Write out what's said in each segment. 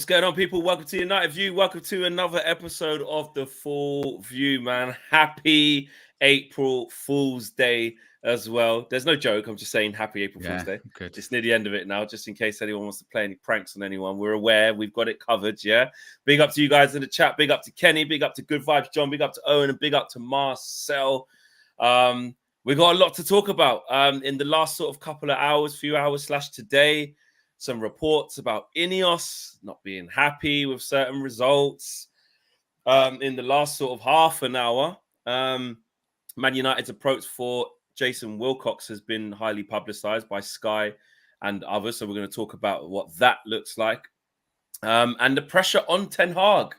going on, people? Welcome to United View. Welcome to another episode of The Full View, man. Happy April Fool's Day as well. There's no joke. I'm just saying happy April Fool's Day. Good. It's near the end of it now, just in case anyone wants to play any pranks on anyone. We're aware. We've got it covered, yeah? Big up to you guys in the chat. Big up to Kenny. Big up to Good Vibes John. Big up to Owen. And big up to Marcel. We got a lot to talk about in the last sort of couple of hours, few hours / today. Some reports about INEOS not being happy with certain results. In the last sort of half an hour, Man United's approach for Jason Wilcox has been highly publicised by Sky and others. So we're going to talk about what that looks like. And the pressure on Ten Hag.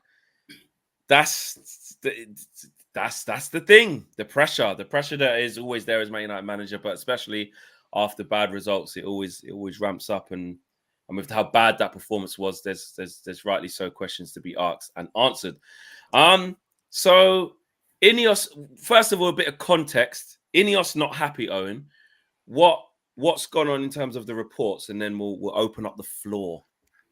That's the thing. The pressure that is always there as Man United manager, but especially after bad results, it always ramps up. And with how bad that performance was, there's rightly so questions to be asked and answered. So INEOS, first of all, a bit of context. INEOS not happy, Owen. What's gone on in terms of the reports, and then we'll open up the floor.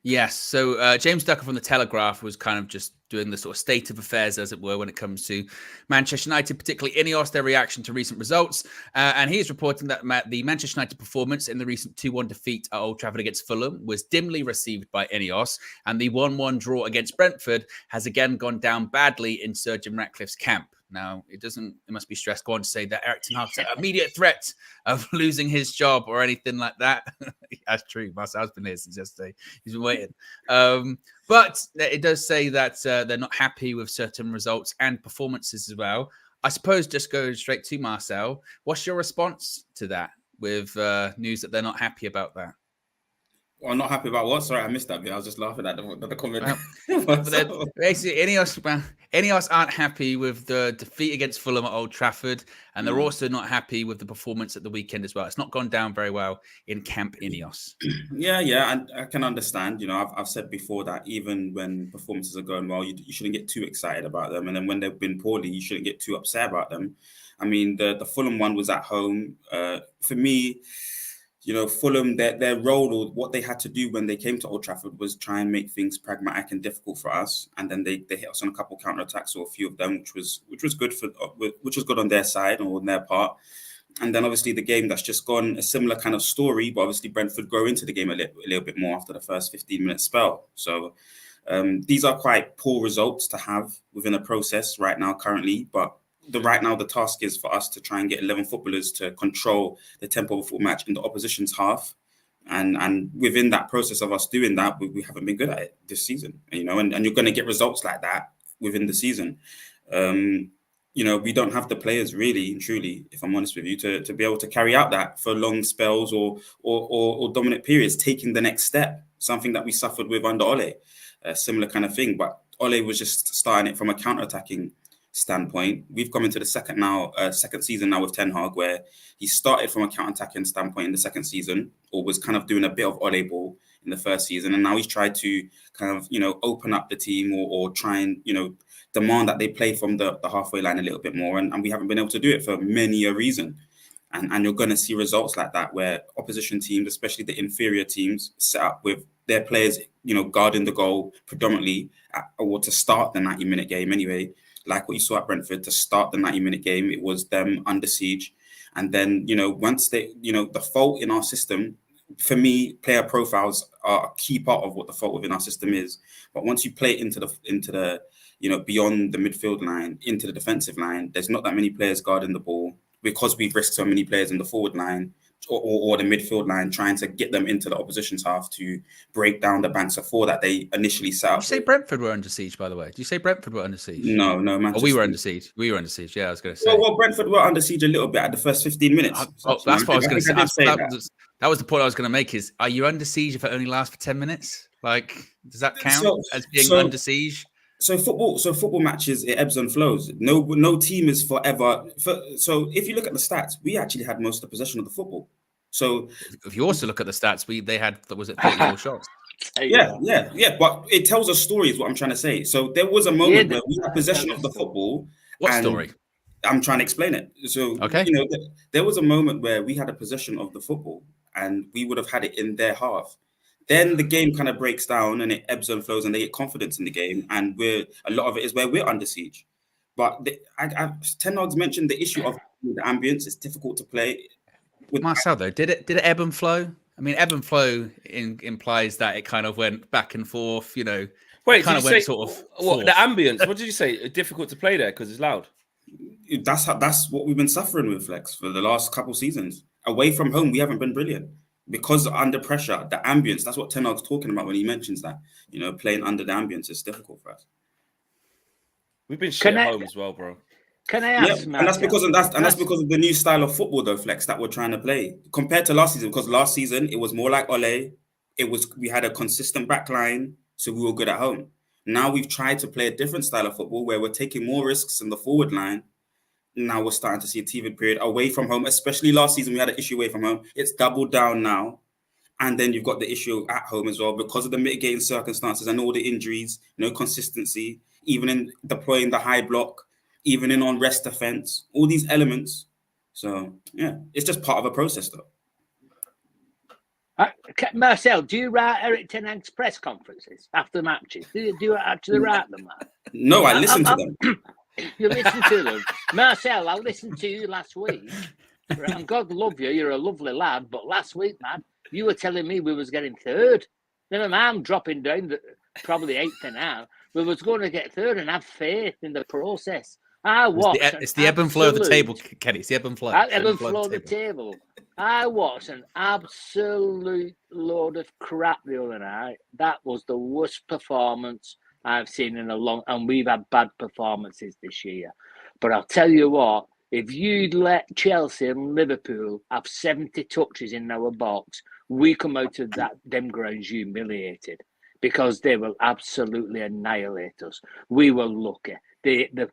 Yes. So James Ducker from The Telegraph was kind of just doing the sort of state of affairs, as it were, when it comes to Manchester United, particularly INEOS, their reaction to recent results. And he is reporting that the Manchester United performance in the recent 2-1 defeat at Old Trafford against Fulham was dimly received by INEOS. And the 1-1 draw against Brentford has again gone down badly in Sir Jim Ratcliffe's camp. Now, it must be stressed go on to say that Eric Ten Hag's an immediate threat of losing his job or anything like that. That's true. Marcel's been here since yesterday. He's been waiting. But it does say that they're not happy with certain results and performances as well. I suppose just go straight to Marcel. What's your response to that with news that they're not happy about that? Well, I'm not happy about what? Sorry, I missed that bit. I was just laughing at the comment. Basically, INEOS aren't happy with the defeat against Fulham at Old Trafford, and they're also not happy with the performance at the weekend as well. It's not gone down very well in Camp INEOS. Yeah, and I can understand. You know, I've said before that even when performances are going well, you shouldn't get too excited about them, and then when they've been poorly, you shouldn't get too upset about them. I mean, the Fulham one was at home. For me, you know, Fulham, their role or what they had to do when they came to Old Trafford was try and make things pragmatic and difficult for us. And then they hit us on a couple of counterattacks, or a few of them, which was good on their side or on their part. And then obviously the game that's just gone, a similar kind of story, but obviously Brentford grow into the game a little bit more after the first 15-minute spell. So these are quite poor results to have within a process right now currently, but right now the task is for us to try and get 11 footballers to control the tempo of a football match in the opposition's half. And within that process of us doing that, we haven't been good at it this season, you know, and you're going to get results like that within the season. You know, we don't have the players really and truly, if I'm honest with you, to be able to carry out that for long spells or dominant periods, taking the next step, something that we suffered with under Ole, a similar kind of thing. But Ole was just starting it from a counter-attacking standpoint. We've come into the second season now with Ten Hag, where he started from a counter-attacking standpoint in the second season, or was kind of doing a bit of Ole ball in the first season, and now he's tried to kind of, you know, open up the team or try and, you know, demand that they play from the halfway line a little bit more, and we haven't been able to do it for many a reason. And you're going to see results like that where opposition teams, especially the inferior teams, set up with their players, you know, guarding the goal predominantly, or to start the 90-minute game anyway. Like what you saw at Brentford, to start the 90-minute game, it was them under siege. And then, you know, once they, you know, the fault in our system, for me, player profiles are a key part of what the fault within our system is. But once you play it into the, you know, beyond the midfield line, into the defensive line, there's not that many players guarding the ball, because we've risked so many players in the forward line or the midfield line, trying to get them into the opposition's half to break down the banks of four that they initially set up. Did you say Brentford were under siege, by the way? Did you say Brentford were under siege? No, Manchester. Oh, we were under siege. Yeah, I was going to say. Well, Brentford were under siege a little bit at the first 15 minutes. That's what I was going to say. That was the point I was going to make is, are you under siege if it only lasts for 10 minutes? Like, does that count as being under siege? So football matches, it ebbs and flows. No team is forever. So if you look at the stats, we actually had most of the possession of the football. So if you also look at the stats, they had, was it 34 shots? Yeah. But it tells a story is what I'm trying to say. So there was a moment where we had possession of the football. What story? I'm trying to explain it. So, okay. You know, there was a moment where we had a possession of the football and we would have had it in their half. then the game kind of breaks down and it ebbs and flows and they get confidence in the game. And a lot of it is where we're under siege. But Ten Hag's mentioned the issue of the ambience. It's difficult to play. Marcel, though, did it ebb and flow? I mean, ebb and flow implies that it kind of went back and forth, you know. Wait, kind of went sort of what, the ambience? What did you say? Difficult to play there because it's loud. That's what we've been suffering with, Flex, for the last couple seasons. Away from home, we haven't been brilliant because under pressure, the ambience. That's what Ten Hag's talking about when he mentions that. You know, playing under the ambience is difficult for us. We've been shit at home as well, bro. Can I ask? Yeah, and that's because of the new style of football, though, Flex, that we're trying to play compared to last season. Because last season it was more like Ole. We had a consistent back line, so we were good at home. Now we've tried to play a different style of football where we're taking more risks in the forward line. Now we're starting to see a TV period away from home, especially last season we had an issue away from home. It's doubled down now. And then you've got the issue at home as well because of the mitigating circumstances and all the injuries, no consistency, even in deploying the high block, even in on rest defense, all these elements. So, yeah, it's just part of a process, though. Marcel, do you write Eric Ten Hag's press conferences after matches? Do you actually write them? No, I listen to them. You listen to them. Marcel, I listened to you last week. And God love you, you're a lovely lad. But last week, man, you were telling me we was getting third. Never mind dropping down, probably eighth now. We was going to get third and have faith in the process. It's the ebb and flow of the table, Kenny. It's the ebb and flow. Ebb and flow of the table. I watched an absolute load of crap the other night. That was the worst performance I've seen in a long... And we've had bad performances this year. But I'll tell you what, if you'd let Chelsea and Liverpool have 70 touches in our box, we come out of them grounds humiliated because they will absolutely annihilate us. We were lucky. The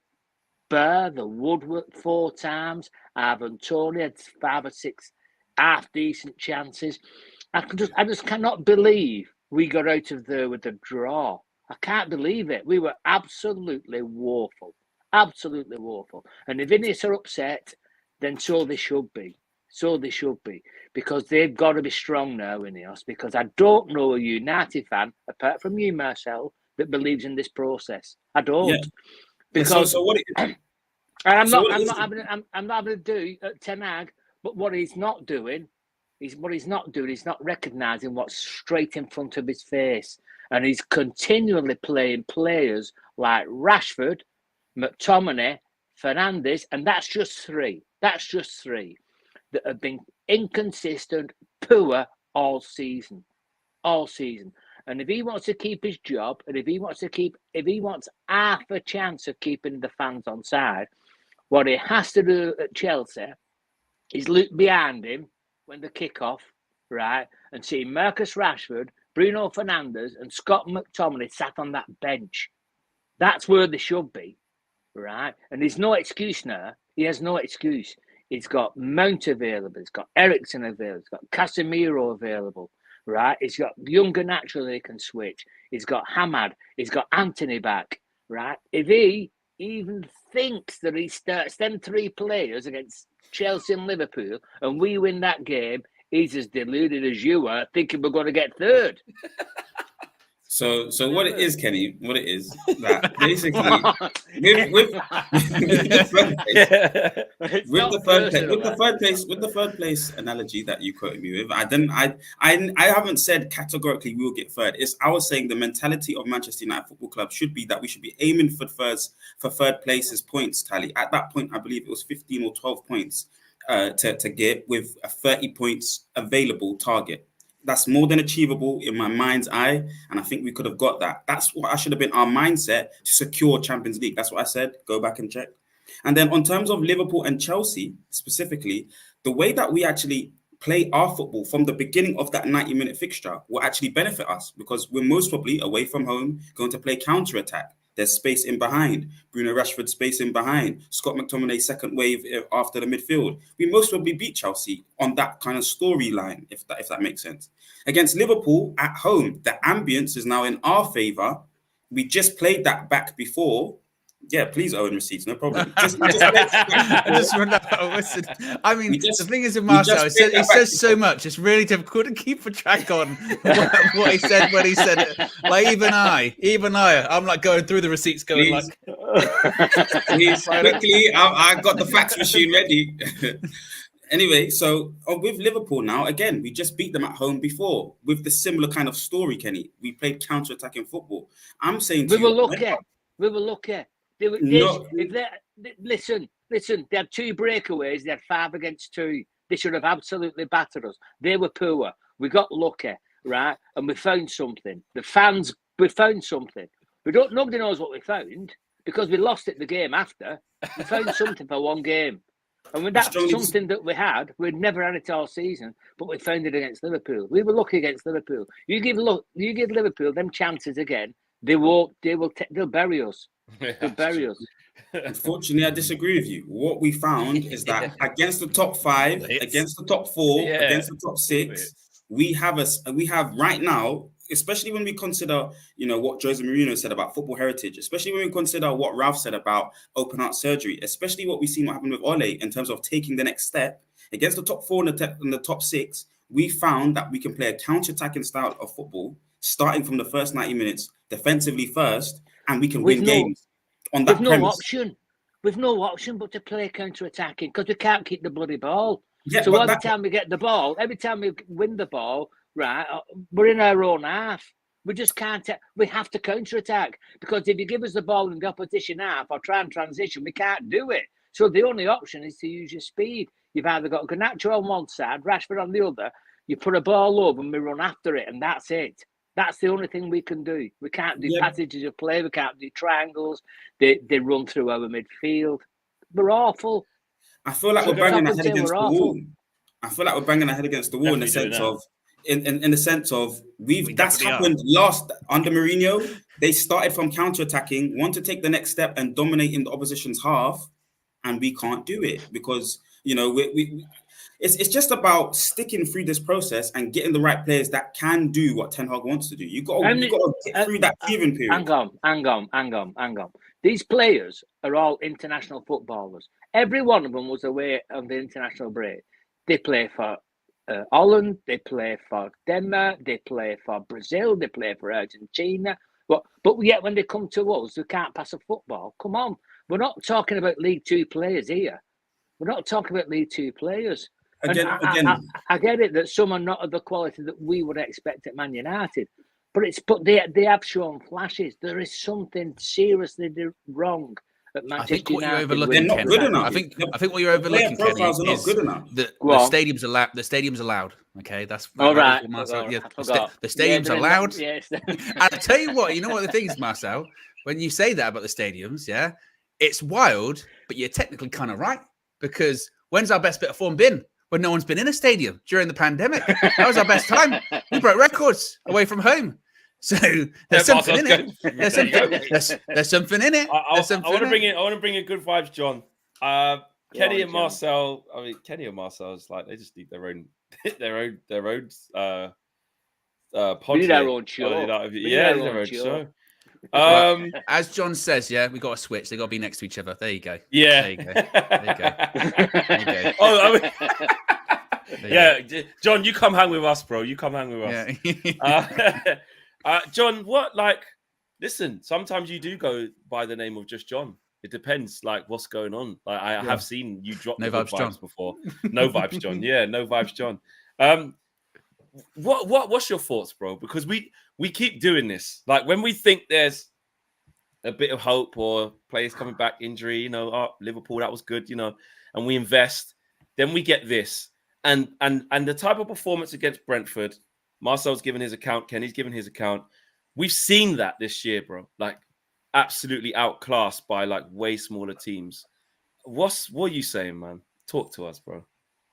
Woodwork 4 times. Ivan Toney had 5 or 6 half-decent chances. I just cannot believe we got out of there with a draw. I can't believe it. We were absolutely woeful. Absolutely woeful. And if INEOS are upset, then so they should be. So they should be. Because they've got to be strong now, INEOS. Because I don't know a United fan, apart from you, Marcel, that believes in this process. I don't. Yeah. Because so what? I'm not having to do Ten Hag, but what he's not doing, he's not recognising what's straight in front of his face, and he's continually playing players like Rashford, McTominay, Fernandes, and that's just three. That's just three that have been inconsistent, poor all season. And if he wants to keep his job, and if he wants half a chance of keeping the fans on side, what he has to do at Chelsea is look behind him when the kick off, right, and see Marcus Rashford, Bruno Fernandes, and Scott McTominay sat on that bench. That's where they should be, right? And there's no excuse now. He has no excuse. He's got Mount available. He's got Eriksen available. He's got Casemiro available. Right, he's got younger naturally he can switch. He's got Hamad. He's got Anthony back. Right, if he even thinks that he starts them 3 players against Chelsea and Liverpool, and we win that game, he's as deluded as you are, thinking we're going to get third. So what it is, Kenny, that basically with the third place analogy that you quoted me with, I haven't said categorically we will get third. I was saying the mentality of Manchester United Football Club should be that we should be aiming for third place's points tally. At that point, I believe it was 15 or 12 points to get with a 30 points available target. That's more than achievable in my mind's eye, and I think we could have got that. That's what should have been our mindset to secure Champions League. That's what I said. Go back and check. And then on terms of Liverpool and Chelsea specifically, the way that we actually play our football from the beginning of that 90-minute fixture will actually benefit us because we're most probably away from home going to play counter-attack. There's space in behind. Bruno Rashford space in behind. Scott McTominay second wave after the midfield. We most probably beat Chelsea on that kind of storyline, if that makes sense. Against Liverpool at home, the ambience is now in our favour. We just played that back before, Yeah, please, Owen receipts, no problem. I just run out. Listen, I mean, the thing is with Marcel, he says so much. It's really difficult to keep a track on what he said when he said it. Like even I, I'm like going through the receipts, going please, like, please, quickly. I got the fax machine ready. Anyway, so with Liverpool now, again, we just beat them at home before with the similar kind of story, Kenny. We played counter-attacking football. I'm saying to we were lucky. We were lucky. Listen, they had 2 breakaways, they had 5 against 2. They should have absolutely battered us. They were poor. We got lucky, right? And we found something. The fans, we found something. Nobody knows what we found because we lost it the game after. We found something for one game. And when that's something that we had, we'd never had it all season, but we found it against Liverpool. We were lucky against Liverpool. You give Liverpool them chances again, they'll bury us. They'll bury us. Unfortunately, I disagree with you. What we found is that against the top 5, against the top 4, against the top 6, we have right now, especially when we consider, what Jose Mourinho said about football heritage, especially when we consider what Ralph said about open heart surgery, especially what we've seen what happened with Ole in terms of taking the next step against the top 4 and the top 6. We found that we can play a counter-attacking style of football, starting from the first 90 minutes, defensively first, and we can win games on that premise. With no option but to play counter-attacking because we can't keep the bloody ball. Yeah, so every time we get the ball, every time we win the ball, right, we're in our own half. We just can't. We have to counter-attack because if you give us the ball in the opposition half or try and transition, we can't do it. So the only option is to use your speed. You've either got Garnacho on one side, Rashford on the other. You put a ball over and we run after it, and that's it. That's the only thing we can do. We can't do passages of play. We can't do triangles. They run through our midfield. We're awful. I feel like we're banging our head against the wall. I feel like we're banging our head against the wall in the sense of, in the sense of that's happened last under Mourinho. They started from counter-attacking, want to take the next step and dominate in the opposition's half, and we can't do it because it's just about sticking through this process and getting the right players that can do what Ten Hag wants to do. You got to get through that teething period. Hang on. These players are all international footballers. Every one of them was away on the international break. They play for Holland, they play for Denmark, they play for Brazil, they play for Argentina. But yet when they come to us, they can't pass a football. Come on. We're not talking about League Two players here. We're not talking about League Two players. Again, I get it that some are not of the quality that we would expect at Man United, but they have shown flashes. There is something seriously wrong at Manchester United. They're not good enough. I think what you're overlooking, Kenny, is the stadium's allowed. The stadium's allowed. Okay, that's all right. The stadium's allowed. Yes. And I'll tell you what. You know what the thing is, Marcel. When you say that about the stadiums, it's wild, but you're technically kind of right because when's our best bit of form been? When no one's been in a stadium during the pandemic. That was our best time. We broke records away from home. So there's something in it. There's something in it. I want to bring in good vibes, John. Kenny and Marcel. I mean, Kenny and Marcel is like they just need their own pod. We need our own show. Their own show. As John says, we got to switch. They got to be next to each other. There you go. Yeah. There you go. Oh, I mean, John, you come hang with us, bro. You come hang with us. Yeah. John, listen, sometimes you do go by the name of just John. It depends, what's going on. I have seen you drop no vibes, John before. No vibes, John. Yeah, no vibes, John. What's your thoughts, bro? Because we keep doing this. When we think there's a bit of hope or players coming back, injury, Liverpool, that was good, and we invest, then we get this. And the type of performance against Brentford, Marcel's given his account, Kenny's given his account. We've seen that this year, bro. Absolutely outclassed by way smaller teams. What are you saying, man? Talk to us, bro.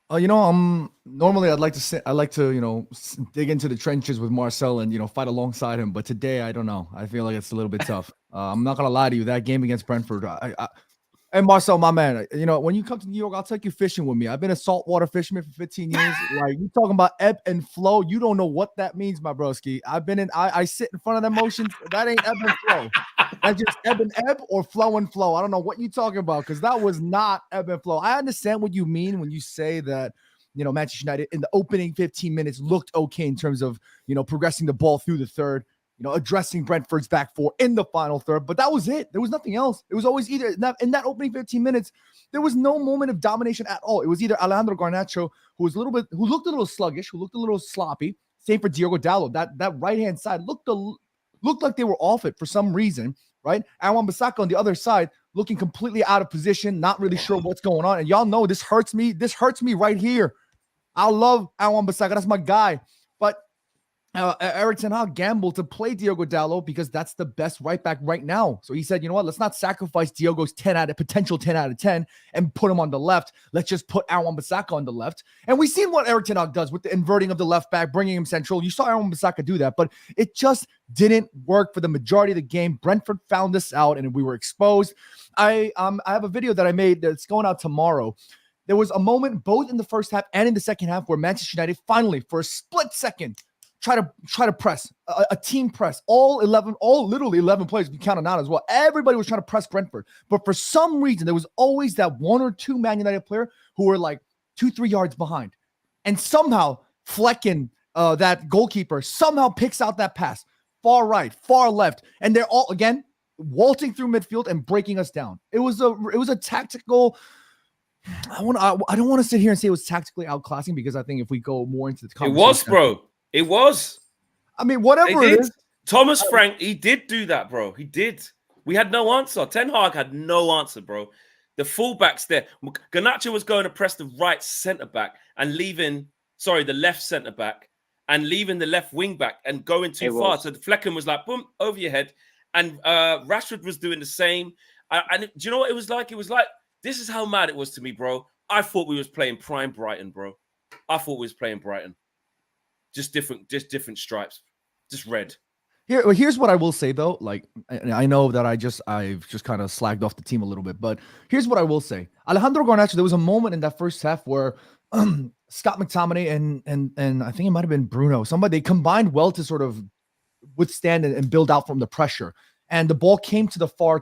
Normally I'd like to dig into the trenches with Marcel and fight alongside him, but today I don't know. I feel like it's a little bit tough. I'm not gonna lie to you. That game against Brentford, and Marcel, my man, when you come to New York, I'll take you fishing with me. I've been a saltwater fisherman for 15 years. You talking about ebb and flow? You don't know what that means, my broski. I sit in front of them oceans. That ain't ebb and flow. That's just ebb and ebb or flow and flow. I don't know what you're talking about because that was not ebb and flow. I understand what you mean when you say that, Manchester United in the opening 15 minutes looked okay in terms of, progressing the ball through the third, addressing Brentford's back four in the final third. But that was it. There was nothing else. It was always either in that opening 15 minutes, there was no moment of domination at all. It was either Alejandro Garnacho, who looked a little sluggish, who looked a little sloppy. Same for Diogo Dalot. That right-hand side looked like they were off it for some reason, right? Wan-Bissaka on the other side looking completely out of position, not really sure what's going on. And y'all know this hurts me. This hurts me right here. I love Wan-Bissaka. That's my guy. But Erik Ten Hag gambled to play Diogo Dalot because that's the best right back right now. So he said, you know what? Let's not sacrifice Diogo's potential 10 out of 10 and put him on the left. Let's just put Wan-Bissaka on the left. And we've seen what Erik Ten Hag does with the inverting of the left back, bringing him central. You saw Wan-Bissaka do that, but it just didn't work for the majority of the game. Brentford found this out and we were exposed. I have a video that I made that's going out tomorrow. There was a moment both in the first half and in the second half where Manchester United finally, for a split second, try to press a team press. Literally 11 players, if you count it out as well. Everybody was trying to press Brentford. But for some reason, there was always that one or two Man United player who were like 2-3 yards behind. And somehow Flecken, that goalkeeper, somehow picks out that pass. Far right, far left. And they're all, again, waltzing through midfield and breaking us down. It was a tactical... I don't want to sit here and say it was tactically outclassing because I think if we go more into the conversation... It was, bro. It was. I mean, whatever it is. Thomas Frank, he did do that, bro. He did. We had no answer. Ten Hag had no answer, bro. The fullbacks there. Garnacho was going to press the right centre-back and the left centre-back and leaving the left wing-back and going too far. So Flecken was like, boom, over your head. And Rashford was doing the same. And do you know what it was like? It was like, this is how mad it was to me, bro. I thought we was playing prime Brighton, bro. I thought we was playing Brighton. Just different stripes. Just red. Here's what I will say though. Like, I know that I've just kind of slagged off the team a little bit, but here's what I will say. Alejandro Garnacho, there was a moment in that first half where Scott McTominay and I think it might have been Bruno, they combined well to sort of withstand and build out from the pressure. And the ball came to the far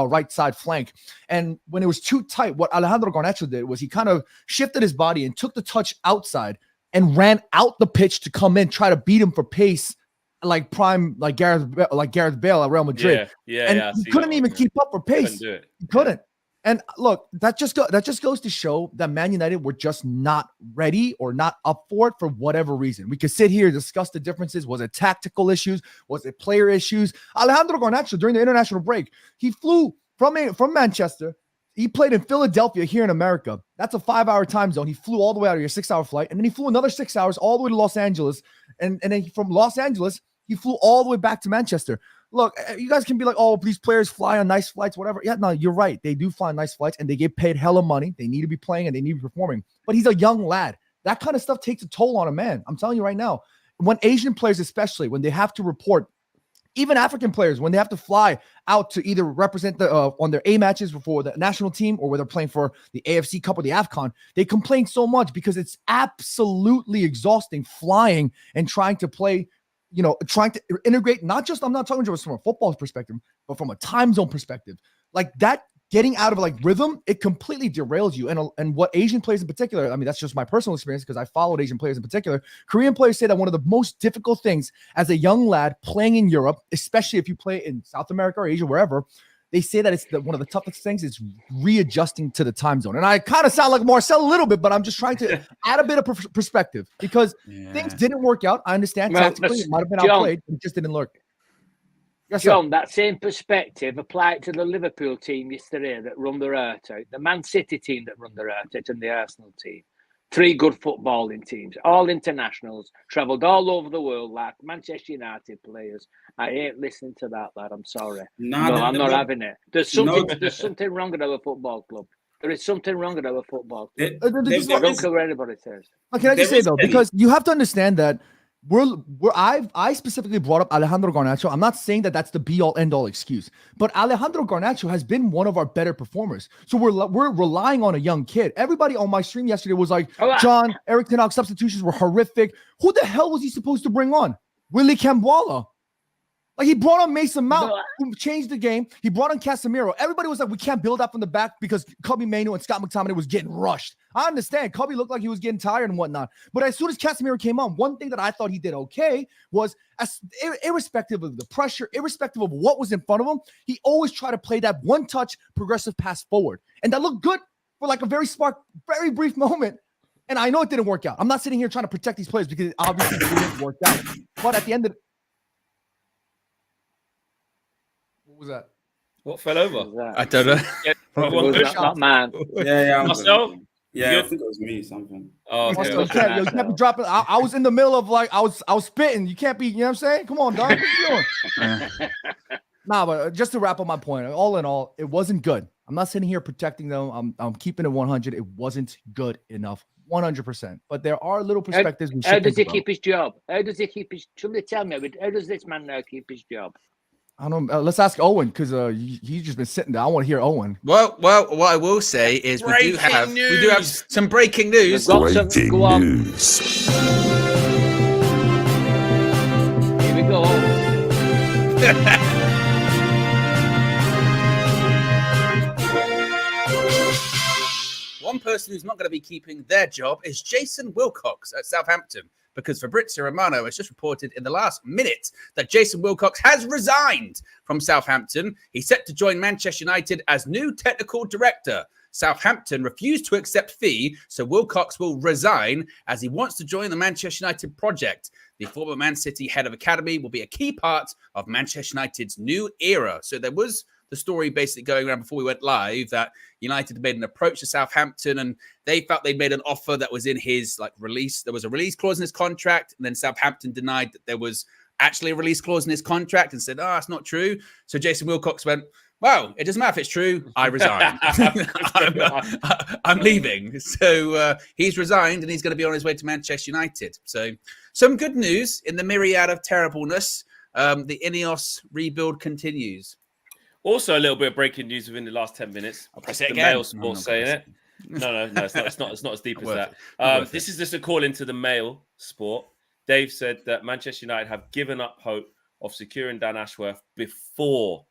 right side flank. And when it was too tight, what Alejandro Garnacho did was he kind of shifted his body and took the touch outside and ran out the pitch to come in, try to beat him for pace, like Gareth Bale at Real Madrid. He couldn't even keep up for pace. He couldn't. And look, that just goes to show that Man United were just not ready or not up for it for whatever reason. We could sit here and discuss the differences. Was it tactical issues? Was it player issues? Alejandro Garnacho, during the international break, he flew from Manchester. He played in Philadelphia here in America. That's a 5-hour time zone. He flew all the way out of your 6-hour flight. And then he flew another 6 hours all the way to Los Angeles. And then from Los Angeles, he flew all the way back to Manchester. Look, you guys can be like, oh, these players fly on nice flights, whatever. Yeah, no, you're right. They do fly on nice flights and they get paid hella money. They need to be playing and they need to be performing. But he's a young lad. That kind of stuff takes a toll on a man. I'm telling you right now. When Asian players, especially, when they have to report, even African players, when they have to fly out to either represent on their A matches for the national team or where they're playing for the AFC Cup or the AFCON, they complain so much because it's absolutely exhausting flying and trying to play, trying to integrate, I'm not talking just from a football perspective, but from a time zone perspective. Like that, getting out of like rhythm, it completely derails you. And what Asian players in particular, I mean, that's just my personal experience because I followed Asian players in particular. Korean players say that one of the most difficult things as a young lad playing in Europe, especially if you play in South America or Asia, wherever, they say that it's one of the toughest things is readjusting to the time zone. And I kind of sound like Marcel a little bit, but I'm just trying to add a bit of perspective because things didn't work out. I understand tactically it might have been outplayed, but it just didn't work. Yes, John, that same perspective applied to the Liverpool team yesterday that run their heart out, the Man City team that run their heart out, and the Arsenal team. 3 good footballing teams, all internationals, travelled all over the world like Manchester United players. I ain't listening to that, lad. I'm sorry. I'm not having it. There's something wrong with our football club. There is something wrong with our football club. I don't care what anybody says. Can I just say, though, because you have to understand that I specifically brought up Alejandro Garnacho. I'm not saying that that's the be-all, end-all excuse, but Alejandro Garnacho has been one of our better performers. So we're relying on a young kid. Everybody on my stream yesterday was like, John, Erik Ten Hag substitutions were horrific. Who the hell was he supposed to bring on? Willy Kambwala. Like, he brought on Mason Mount, No. who changed the game. He brought on Casemiro. Everybody was like, we can't build up from the back because Kobe Mainoo and Scott McTominay was getting rushed. I understand. Kobe looked like he was getting tired and whatnot. But as soon as Casemiro came on, one thing that I thought he did okay was, irrespective of the pressure, irrespective of what was in front of him, he always tried to play that one-touch progressive pass forward. And that looked good for like a very brief moment. And I know it didn't work out. I'm not sitting here trying to protect these players because it obviously didn't work out. But at the end of what was that? What fell over? I don't know. Yeah, It was not man. Yeah. Myself? Yeah, I think it was me. Something. Oh, Also, okay. you can't be dropping. I was in the middle of like I was spitting. You can't be. You know what I'm saying? Come on, dog. What you doing? Nah, but just to wrap up my point, all in all, it wasn't good. I'm not sitting here protecting them. I'm keeping it 100. It wasn't good enough, 100%. But there are little perspectives. How does he keep his job? How does he keep his? Somebody tell me. How does this man now keep his job? I don't. Let's ask Owen because he's just been sitting there. I want to hear Owen. Well, what I will say is we do have some breaking news. Go on. News. Here we go. One person who's not going to be keeping their job is Jason Wilcox at Southampton, because Fabrizio Romano has just reported in the last minute that Jason Wilcox has resigned from Southampton. He's set to join Manchester United as new technical director. Southampton refused to accept fee, so Wilcox will resign as he wants to join the Manchester United project. The former Man City head of academy will be a key part of Manchester United's new era. So there was the story basically going around before we went live that United made an approach to Southampton and they felt they'd made an offer that was in his release. There was a release clause in his contract, and then Southampton denied that there was actually a release clause in his contract and said, it's not true. So Jason Wilcox went, well, it doesn't matter if it's true. I resign. I'm leaving. So he's resigned and he's going to be on his way to Manchester United. So some good news in the myriad of terribleness. The INEOS rebuild continues. Also, a little bit of breaking news within the last 10 minutes. I'll press it the again. Mail Sport saying it. No, it's not as deep as that. This is just a call into the Mail Sport. Dave said that Manchester United have given up hope of securing Dan Ashworth before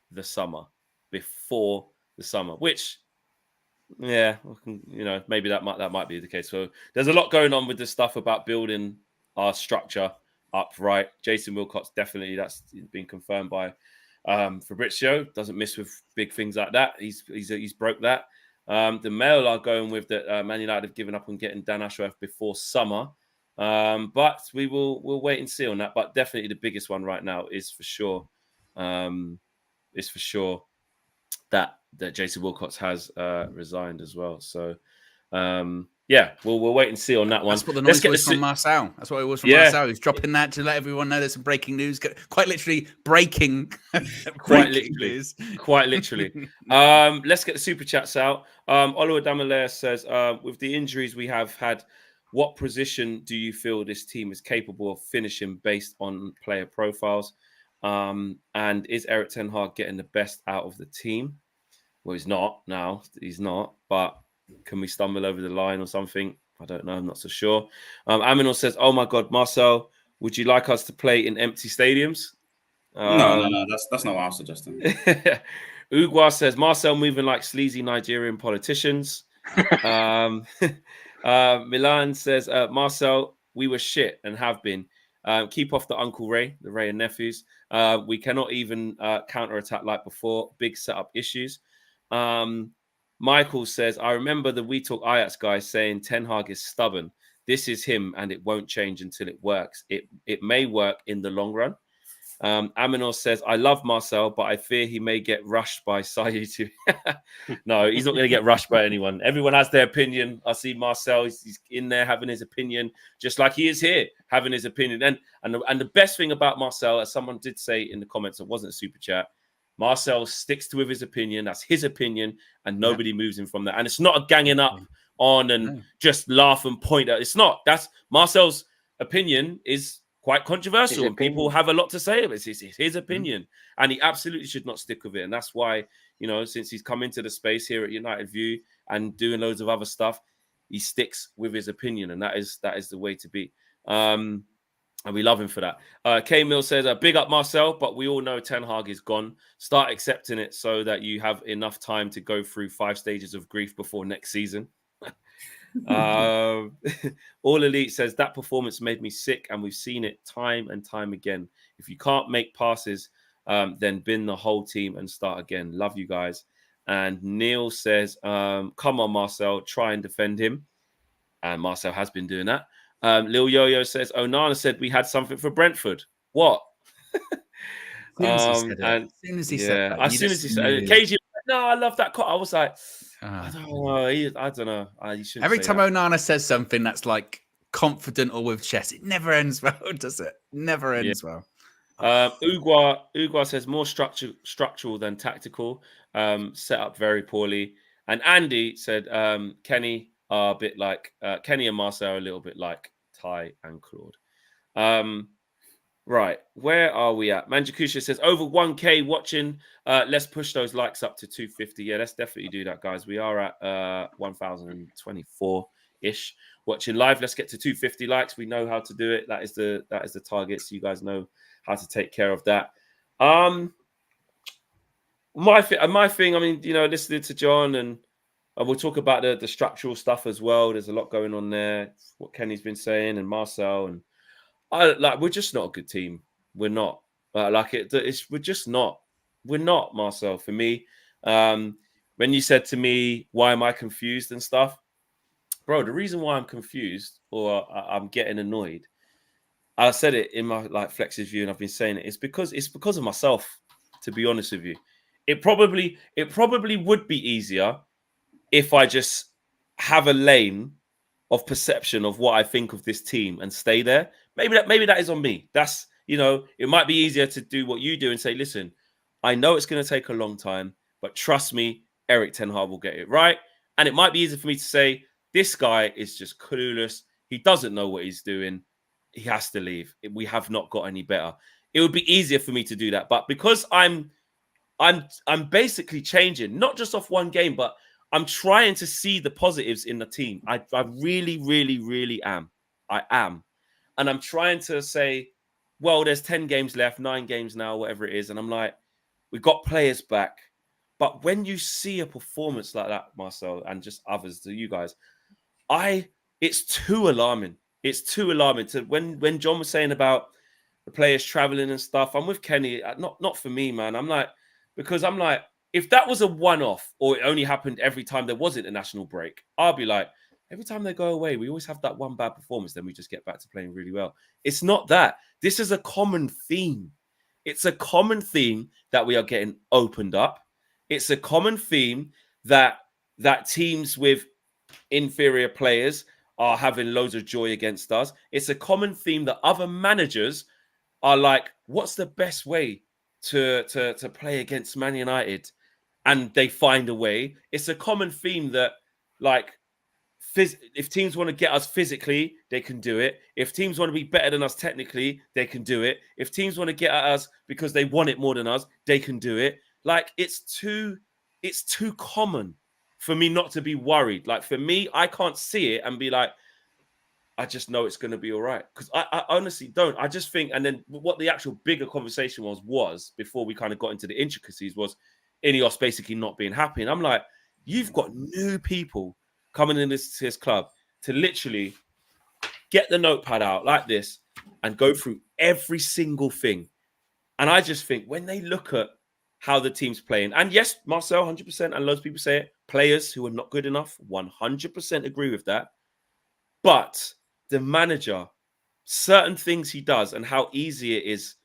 the summer. Which, yeah, maybe that might be the case. So there's a lot going on with this stuff about building our structure up right. Jason Wilcox, definitely, that's been confirmed by Fabrizio. Doesn't miss with big things like that. He's broke that. The Mail are going with that Man United have given up on getting Dan Ashworth before summer. But we'll wait and see on that. But definitely the biggest one right now is for sure that Jason Wilcox has resigned as well. So we'll wait and see on that one. That's what the noise was from Marcel. That's what it was from Marcel. He's dropping that to let everyone know there's some breaking news. Quite literally breaking. Quite literally. Let's get the super chats out. Oliver Damalea says, with the injuries we have had, what position do you feel this team is capable of finishing based on player profiles? And is Eric Ten Hag getting the best out of the team? Well, he's not now. He's not. But can we stumble over the line or something? I don't know. I'm not so sure. Aminor says, oh, my God, Marcel, would you like us to play in empty stadiums? No. That's not what I'm suggesting. Ugwa says, Marcel moving like sleazy Nigerian politicians. Milan says, Marcel, we were shit and have been. Keep off the Uncle Ray, the Ray and nephews. We cannot even counterattack like before. Big setup issues. Michael says, I remember the We Talk Ajax guy saying Ten Hag is stubborn. This is him and it won't change until it works. It may work in the long run. Aminor says, I love Marcel, but I fear he may get rushed by Sayu. No, he's not going to get rushed by anyone. Everyone has their opinion. I see Marcel, he's in there having his opinion, just like he is here having his opinion. And the best thing about Marcel, as someone did say in the comments, it wasn't a super chat, Marcel sticks to his opinion. That's his opinion, and nobody moves him from that. And it's not a ganging up on and just laugh and point at. It's not. That's Marcel's opinion is quite controversial. People have a lot to say. It's his opinion, and he absolutely should not stick with it. And that's why, since he's come into the space here at United View and doing loads of other stuff, he sticks with his opinion, and that is the way to be. And we love him for that. K Mill says, big up Marcel, but we all know Ten Hag is gone. Start accepting it so that you have enough time to go through 5 stages of grief before next season. All Elite says, that performance made me sick, and we've seen it time and time again. If you can't make passes, then bin the whole team and start again. Love you guys. And Neil says, come on, Marcel, try and defend him. And Marcel has been doing that. Lil Yo-Yo says, Onana said we had something for Brentford. What? As soon as he said that, KG, no, I love that cut. I was like, I don't know. I don't know. Every time Onana says something that's like confident or with chest, it never ends well, does it? Never ends well. Ugwa says more structural than tactical. Set up very poorly. And Andy said, Kenny are a bit like Kenny and Marcel are a little bit like Ty and Claude. Right, where are we at? Manjakusha says over 1K watching. Let's push those likes up to 250. Yeah, let's definitely do that, guys. We are at 1,024-ish watching live. Let's get to 250 likes. We know how to do it. That is the target. So you guys know how to take care of that. My thing. I mean, listening to John and we'll talk about the structural stuff as well. There's a lot going on there. What Kenny's been saying and Marcel and we're just not a good team. We're not. We're just not. We're not, Marcel. For me, when you said to me, "Why am I confused?" and stuff, bro, the reason why I'm confused or I'm getting annoyed, I said it in my Flex's view, and I've been saying it. It's because of myself. To be honest with you, it probably would be easier if I just have a lane of perception of what I think of this team and stay there. Maybe that is on me. That's, it might be easier to do what you do and say, listen, I know it's going to take a long time, but trust me, Eric Ten Hag will get it right. And it might be easier for me to say, this guy is just clueless. He doesn't know what he's doing. He has to leave. We have not got any better. It would be easier for me to do that. But because I'm basically changing, not just off one game, but I'm trying to see the positives in the team. I really, really, really am. I am. And I'm trying to say, well, there's 10 games left, 9 games now, whatever it is. And I'm like, we've got players back. But when you see a performance like that, Marcel, and just others, to you guys, it's too alarming. It's too alarming. To when John was saying about the players traveling and stuff, I'm with Kenny. Not for me, man. Because if that was a one-off or it only happened every time there was an international break, I'll be like, every time they go away, we always have that one bad performance. Then we just get back to playing really well. It's not that. This is a common theme. It's a common theme that we are getting opened up. It's a common theme that teams with inferior players are having loads of joy against us. It's a common theme that other managers are like, what's the best way to play against Man United? And they find a way. It's a common theme that, if teams want to get us physically, they can do it. If teams want to be better than us technically, they can do it. If teams want to get at us because they want it more than us, they can do it. It's too common for me not to be worried. For me, I can't see it and be like, I just know it's going to be all right. Because I honestly don't. I just think, and then what the actual bigger conversation was before we kind of got into the intricacies was INEOS basically not being happy. And I'm like, you've got new people coming in this club to literally get the notepad out like this and go through every single thing. And I just think when they look at how the team's playing, and yes, Marcel, 100%, and loads of people say it, players who are not good enough, 100% agree with that. But the manager, certain things he does and how easy it is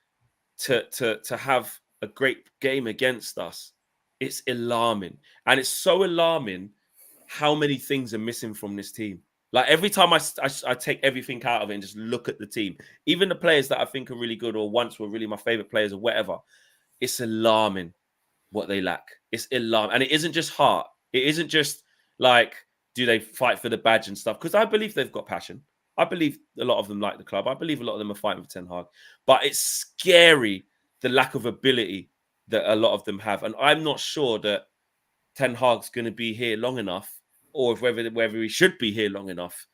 to have a great game against us, it's alarming. And it's so alarming how many things are missing from this team. Every time I take everything out of it and just look at the team, even the players that I think are really good or once were really my favorite players or whatever, it's alarming what they lack. It's alarming. And it isn't just heart. It isn't just do they fight for the badge and stuff? Because I believe they've got passion. I believe a lot of them like the club. I believe a lot of them are fighting for Ten Hag. But it's scary, the lack of ability that a lot of them have. And I'm not sure that Ten Hag's going to be here long enough, or whether he should be here long enough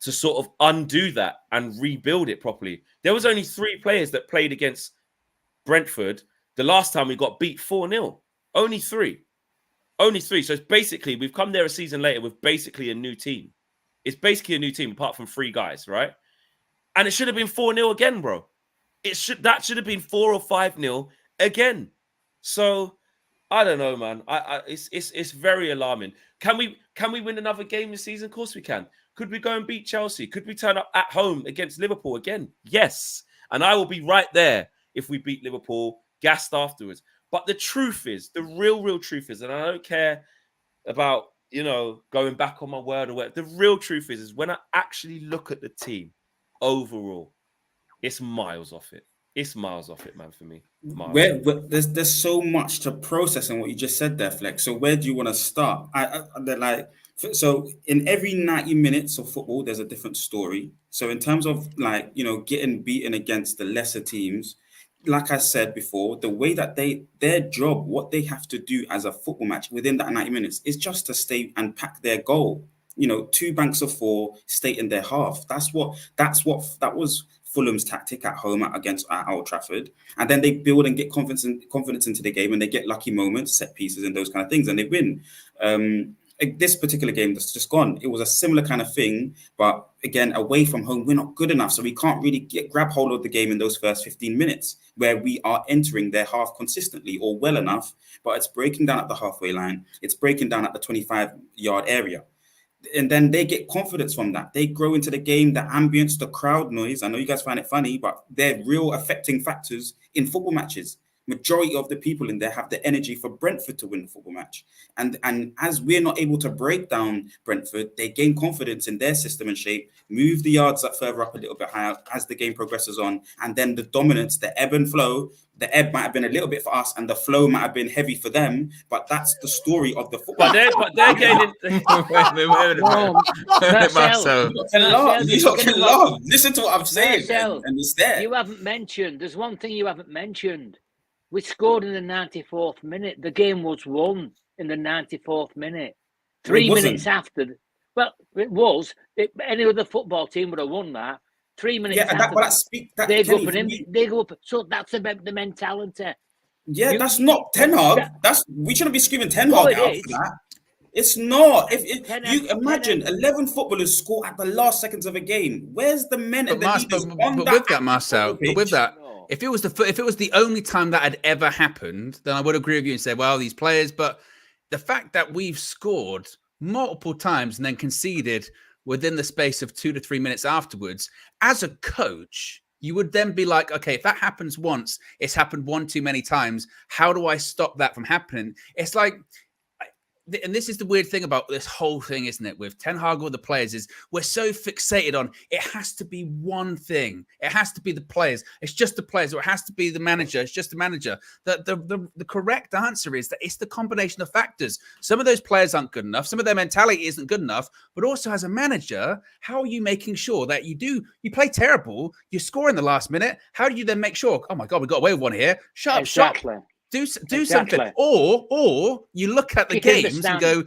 to sort of undo that and rebuild it properly. There was only 3 players that played against Brentford the last time we got beat 4-0. Only 3. Only 3. So it's basically, we've come there a season later with basically a new team. It's basically a new team apart from 3 guys, right? And it should have been 4-0 again, bro. That should have been 4 or 5-0 again. So I don't know, man. It's very alarming. Can we win another game this season? Of course we can. Could we go and beat Chelsea? Could we turn up at home against Liverpool again? Yes. And I will be right there if we beat Liverpool, gassed afterwards. But the truth is, the real truth is, and I don't care about, going back on my word or whatever. The real truth is when I actually look at the team overall, it's miles off it. It's miles off it, man, for me. There's so much to process in what you just said there, Flex. So where do you want to start? So in every 90 minutes of football, there's a different story. So in terms of getting beaten against the lesser teams, like I said before, the way that their job, what they have to do as a football match within that 90 minutes is just to stay and pack their goal. 2 banks of 4, stay in their half. That was Fulham's tactic at home against Old Trafford, and then they build and get confidence into the game, and they get lucky moments, set pieces, and those kind of things, and they win. This particular game that's just gone, it was a similar kind of thing, but again, away from home, we're not good enough, so we can't really grab hold of the game in those first 15 minutes where we are entering their half consistently or well enough, but it's breaking down at the halfway line, it's breaking down at the 25-yard area. And then they get confidence from that. They grow into the game, the ambience, the crowd noise. I know you guys find it funny, but they're real affecting factors in football matches. Majority of the people in there have the energy for Brentford to win the football match. And as we're not able to break down Brentford, they gain confidence in their system and shape, move the yards up further up a little bit higher as the game progresses on. And then the dominance, the ebb and flow, the ebb might have been a little bit for us and the flow might have been heavy for them, but that's the story of the football. But they're gaining. Marcel. You can laugh. Listen to what I'm saying. Marcel, and it's there. You haven't mentioned, there's one thing you haven't mentioned. We scored in the 94th minute. The game was won in the 94th minute. 3 minutes after. Well, it was. Any other football team would have won that. 3 minutes after they go up. So that's about the mentality. Yeah, that's not Ten Hag. We shouldn't be screaming Ten Hag out for that. It's not. If you imagine 11 footballers score at the last seconds of a game, where's the men and the leaders on that? With that, Marcel, with that, if it was the only time that had ever happened, then I would agree with you and say, well, these players. But the fact that we've scored multiple times and then conceded within the space of 2 to 3 minutes afterwards, as a coach, you would then be like, okay, if that happens once, it's happened one too many times. How do I stop that from happening? It's like, and this is the weird thing about this whole thing, isn't it? With Ten Hag or the players, is we're so fixated on it has to be one thing. It has to be the players. It's just the players, or it has to be the manager. It's just the manager. The correct answer is that it's the combination of factors. Some of those players aren't good enough. Some of their mentality isn't good enough. But also, as a manager, how are you making sure that you play terrible, you score in the last minute? How do you then make sure? Oh my God, we got away with one here. Shut up, shut up. Do exactly. Something, or you look at the games and go,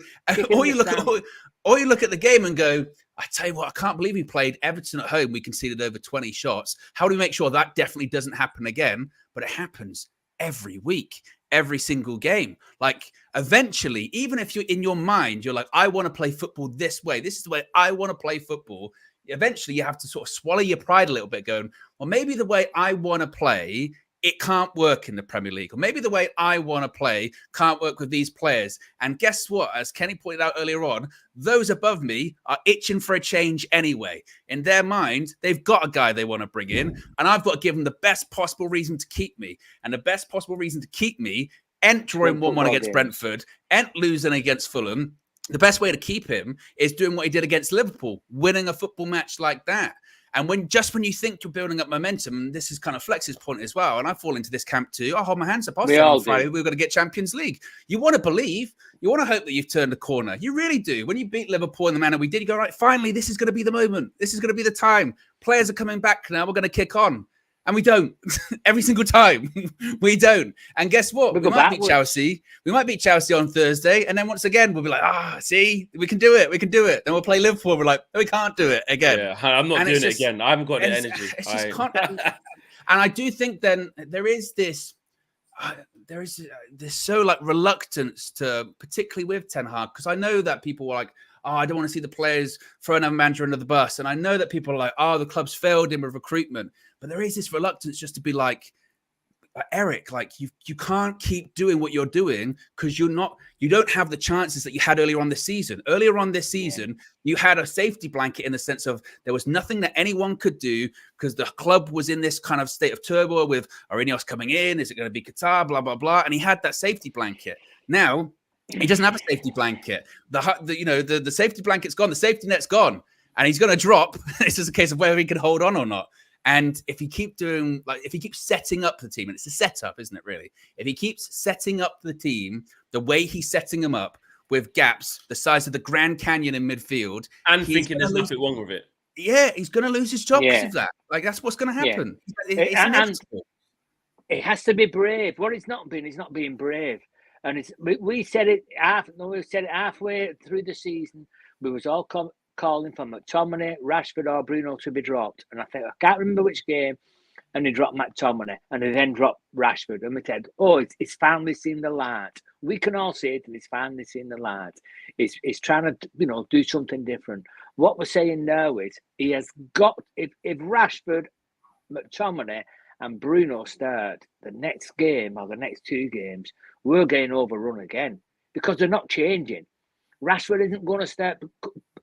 or you look at the game and go, I tell you what, I can't believe we played Everton at home. We conceded over 20 shots. How do we make sure that definitely doesn't happen again? But it happens every week, every single game. Like eventually, even if you're in your mind, you're like, I want to play football this way. This is the way I want to play football. Eventually, you have to sort of swallow your pride a little bit, going, well, maybe the way I want to play, it can't work in the Premier League. Or maybe the way I want to play can't work with these players. And guess what? As Kenny pointed out earlier on, those above me are itching for a change anyway. In their mind, they've got a guy they want to bring in, and I've got to give them the best possible reason to keep me. And the best possible reason to keep me, ain't drawing 1-1 against Brentford, ain't losing against Fulham. The best way to keep him is doing what he did against Liverpool, winning a football match like that. And when you think you're building up momentum, and this is kind of Flex's point as well, and I fall into this camp too. I hold my hands up. On Friday, we're going to get Champions League. You want to believe, you want to hope that you've turned a corner. You really do. When you beat Liverpool in the manner we did, you go, right, finally, this is going to be the moment. This is going to be the time. Players are coming back now. We're going to kick on. And we don't. Every single time. We don't. And guess what? We might beat Chelsea. We might beat Chelsea on Thursday. And then once again, we'll be like, see, we can do it. We can do it. Then we'll play Liverpool. We're like, no, we can't do it again. Yeah, I'm not doing it again. I haven't got the energy. It's just can't. And I do think then there is this, there's so like reluctance to, particularly with Ten Hag, because I know that people were like, oh, I don't want to see the players throw another manager under the bus. And I know that people are like, oh, the club's failed him with recruitment. But there is this reluctance just to be like, Eric, like you can't keep doing what you're doing because you don't have the chances that you had earlier on this season. Earlier on this season, you had a safety blanket in the sense of there was nothing that anyone could do because the club was in this kind of state of turmoil with INEOS coming in. Is it going to be Qatar? Blah, blah, blah. And he had that safety blanket. Now, he doesn't have a safety blanket. The safety blanket's gone. The safety net's gone. And he's going to drop. It's just a case of whether he can hold on or not. And if he keeps setting up the team, and it's a setup, isn't it, really? If he keeps setting up the team the way he's setting them up with gaps the size of the Grand Canyon in midfield. And thinking there's nothing wrong with it. Yeah, he's going to lose his job because of that. Like, that's what's going to happen. Yeah. It's inevitable. It has to be brave. What he's not being brave. And we said it halfway through the season. We was all calling for McTominay, Rashford or Bruno to be dropped. And I can't remember which game. And he dropped McTominay and he then dropped Rashford. And we said, oh, it's finally seen the light. We can all see it and it's finally seen the light. It's trying to, do something different. What we're saying now is he has got, if Rashford, McTominay and Bruno start the next game or the next two games, we're getting overrun again because they're not changing. Rashford isn't going to start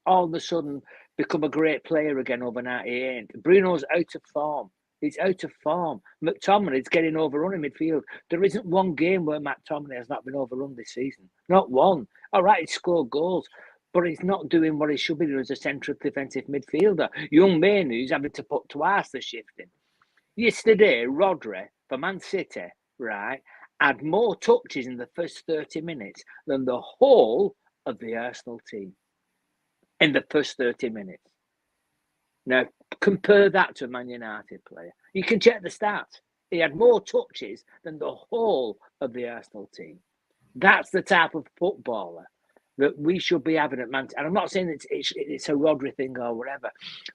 all of a sudden become a great player again overnight. He ain't. Bruno's out of form. He's out of form. McTominay is getting overrun in midfield. There isn't one game where McTominay has not been overrun this season. Not one. All right, he scored goals, but he's not doing what he should be doing as a central defensive midfielder. Young Mainoo's having to put twice the shift in. Yesterday, Rodri for Man City, right, had more touches in the first 30 minutes than the whole of the Arsenal team in the first 30 minutes. Now, compare that to a Man United player. You can check the stats. He had more touches than the whole of the Arsenal team. That's the type of footballer that we should be having at Man City. And I'm not saying it's a Rodri thing or whatever,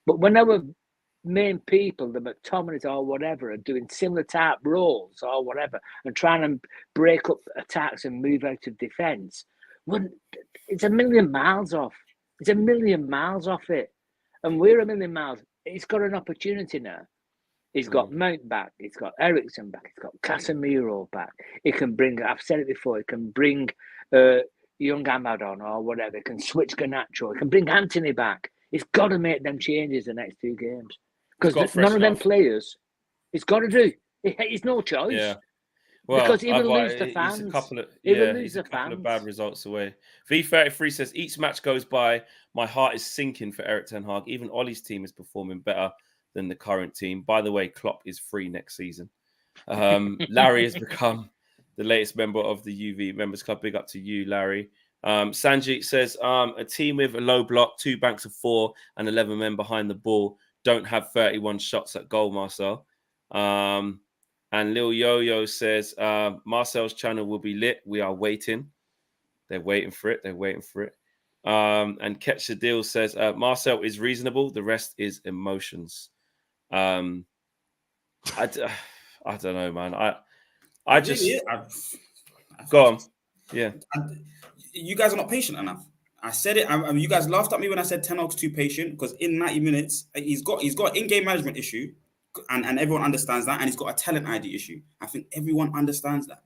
but when our main people, the McTominays or whatever, are doing similar type roles or whatever and trying to break up attacks and move out of defence, it's a million miles off. It's a million miles off it. And we're a million miles. He's got an opportunity now. He's got Mount back. He's got Eriksen back. He's got Casemiro back. He can bring, I've said it before, he can bring young Amadon or whatever. He can switch Garnacho. He can bring Anthony back. He's got to make them changes the next two games. Because none of them players, he's got to do. He's no choice. Yeah. Well, because he will lose the fans. He's a couple of bad results away. V33 says, each match goes by, my heart is sinking for Erik Ten Hag. Even Ollie's team is performing better than the current team. By the way, Klopp is free next season. Larry has become the latest member of the UV Members Club. Big up to you, Larry. Sanjit says, a team with a low block, 2 banks of 4 and 11 men behind the ball don't have 31 shots at goal, Marcel. And Lil Yo-Yo says, Marcel's channel will be lit. We are waiting. They're waiting for it. And Catch the Deal says, Marcel is reasonable. The rest is emotions. I don't know, man. I just... Go on. Yeah. You guys are not patient enough. I said it. You guys laughed at me when I said Ten Hag's too patient because in 90 minutes, he's got an in-game management issue. And everyone understands that, and he's got a talent ID issue. I think everyone understands that.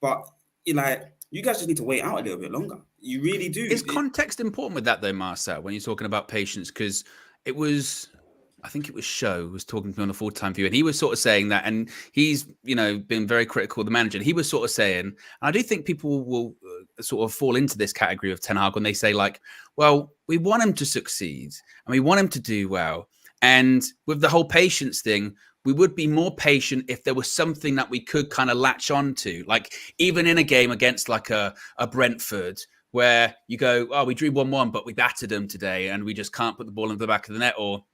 But you guys just need to wait out a little bit longer. You really do. Is context important with that, though, Marcel, when you're talking about patience? Because I think it was Show was talking to me on the full-time view, and he was sort of saying that, and he's, been very critical of the manager. And he was sort of saying, and I do think people will sort of fall into this category of Ten Hag when they say, like, well, we want him to succeed, and we want him to do well. And with the whole patience thing, we would be more patient if there was something that we could kind of latch on to. Like even in a game against like a Brentford where you go, oh, we drew 1-1, but we battered them today and we just can't put the ball in the back of the net. Or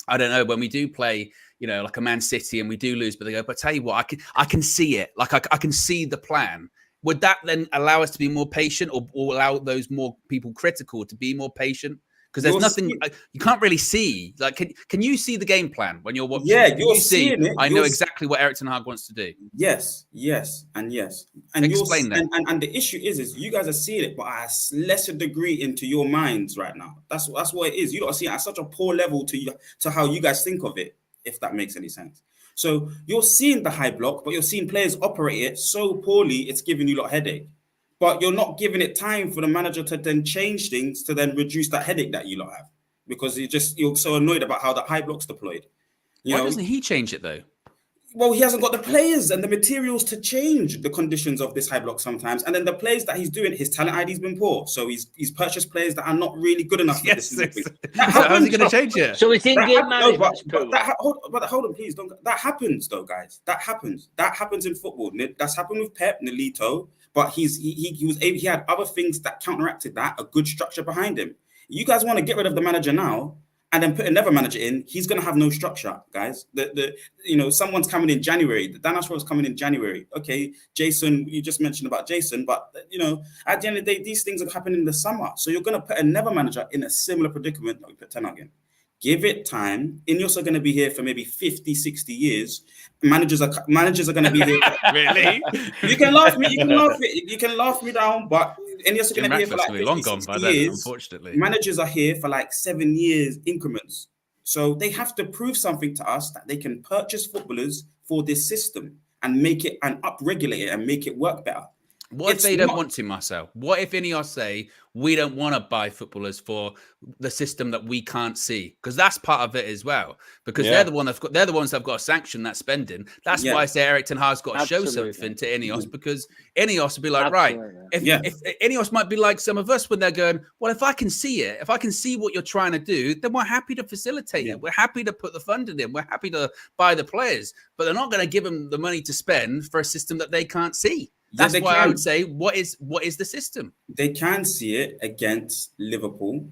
I don't know, when we do play, you know, like a Man City and we do lose, but they go, but tell you what, I can see it. Like I can see the plan. Would that then allow us to be more patient, or allow those more people critical to be more patient? Because there's nothing you can't really see. Like, can you see the game plan when you're watching? Yeah, you're seeing it. I know exactly what Ten Hag wants to do. Yes, and yes. And explain that. And the issue is you guys are seeing it, but at a lesser degree into your minds right now. That's what it is. You don't see it at such a poor level to how you guys think of it, if that makes any sense. So you're seeing the high block, but you're seeing players operate it so poorly, it's giving you a lot of headache. But you're not giving it time for the manager to then change things to then reduce that headache that you lot have, because you're so annoyed about how the high block's deployed. Why doesn't he change it though? Well, he hasn't got the players and the materials to change the conditions of this high block sometimes. And then the players that he's doing, his talent ID's been poor. So he's purchased players that are not really good enough for this. So how's he going to change it? So it's in-game management. But hold on, please. That happens though, guys. That happens. That happens in football. That's happened with Pep, Nolito. But he had other things that counteracted that, a good structure behind him. You guys want to get rid of the manager now and then put another manager in, he's going to have no structure, guys. Someone's coming in January. The Dan Ashworth's coming in January. Okay, Jason, you just mentioned about Jason, but, at the end of the day, these things are happening in the summer. So you're going to put another manager in a similar predicament that we put Ten Hag in. Give it time. INEOS are going to be here for maybe 50, 60 years. Managers are going to be here. Really? You can laugh me. You can laugh me down, but INEOS are going to be here for like 50, 60 years. Unfortunately, managers are here for like 7 years increments. So they have to prove something to us that they can purchase footballers for this system and make it and upregulate it and make it work better. What if they don't want to, Marcel? What if INEOS say, we don't want to buy footballers for the system that we can't see? Because that's part of it as well. Because they're the ones that have got to sanction that spending. That's why I say Ten Hag's got to show something to INEOS, because INEOS will be like, right, if INEOS might be like some of us when they're going, well, if I can see it, if I can see what you're trying to do, then we're happy to facilitate it. We're happy to put the funding in. We're happy to buy the players. But they're not going to give them the money to spend for a system that they can't see. That's why I would say, what is the system? They can see it against Liverpool.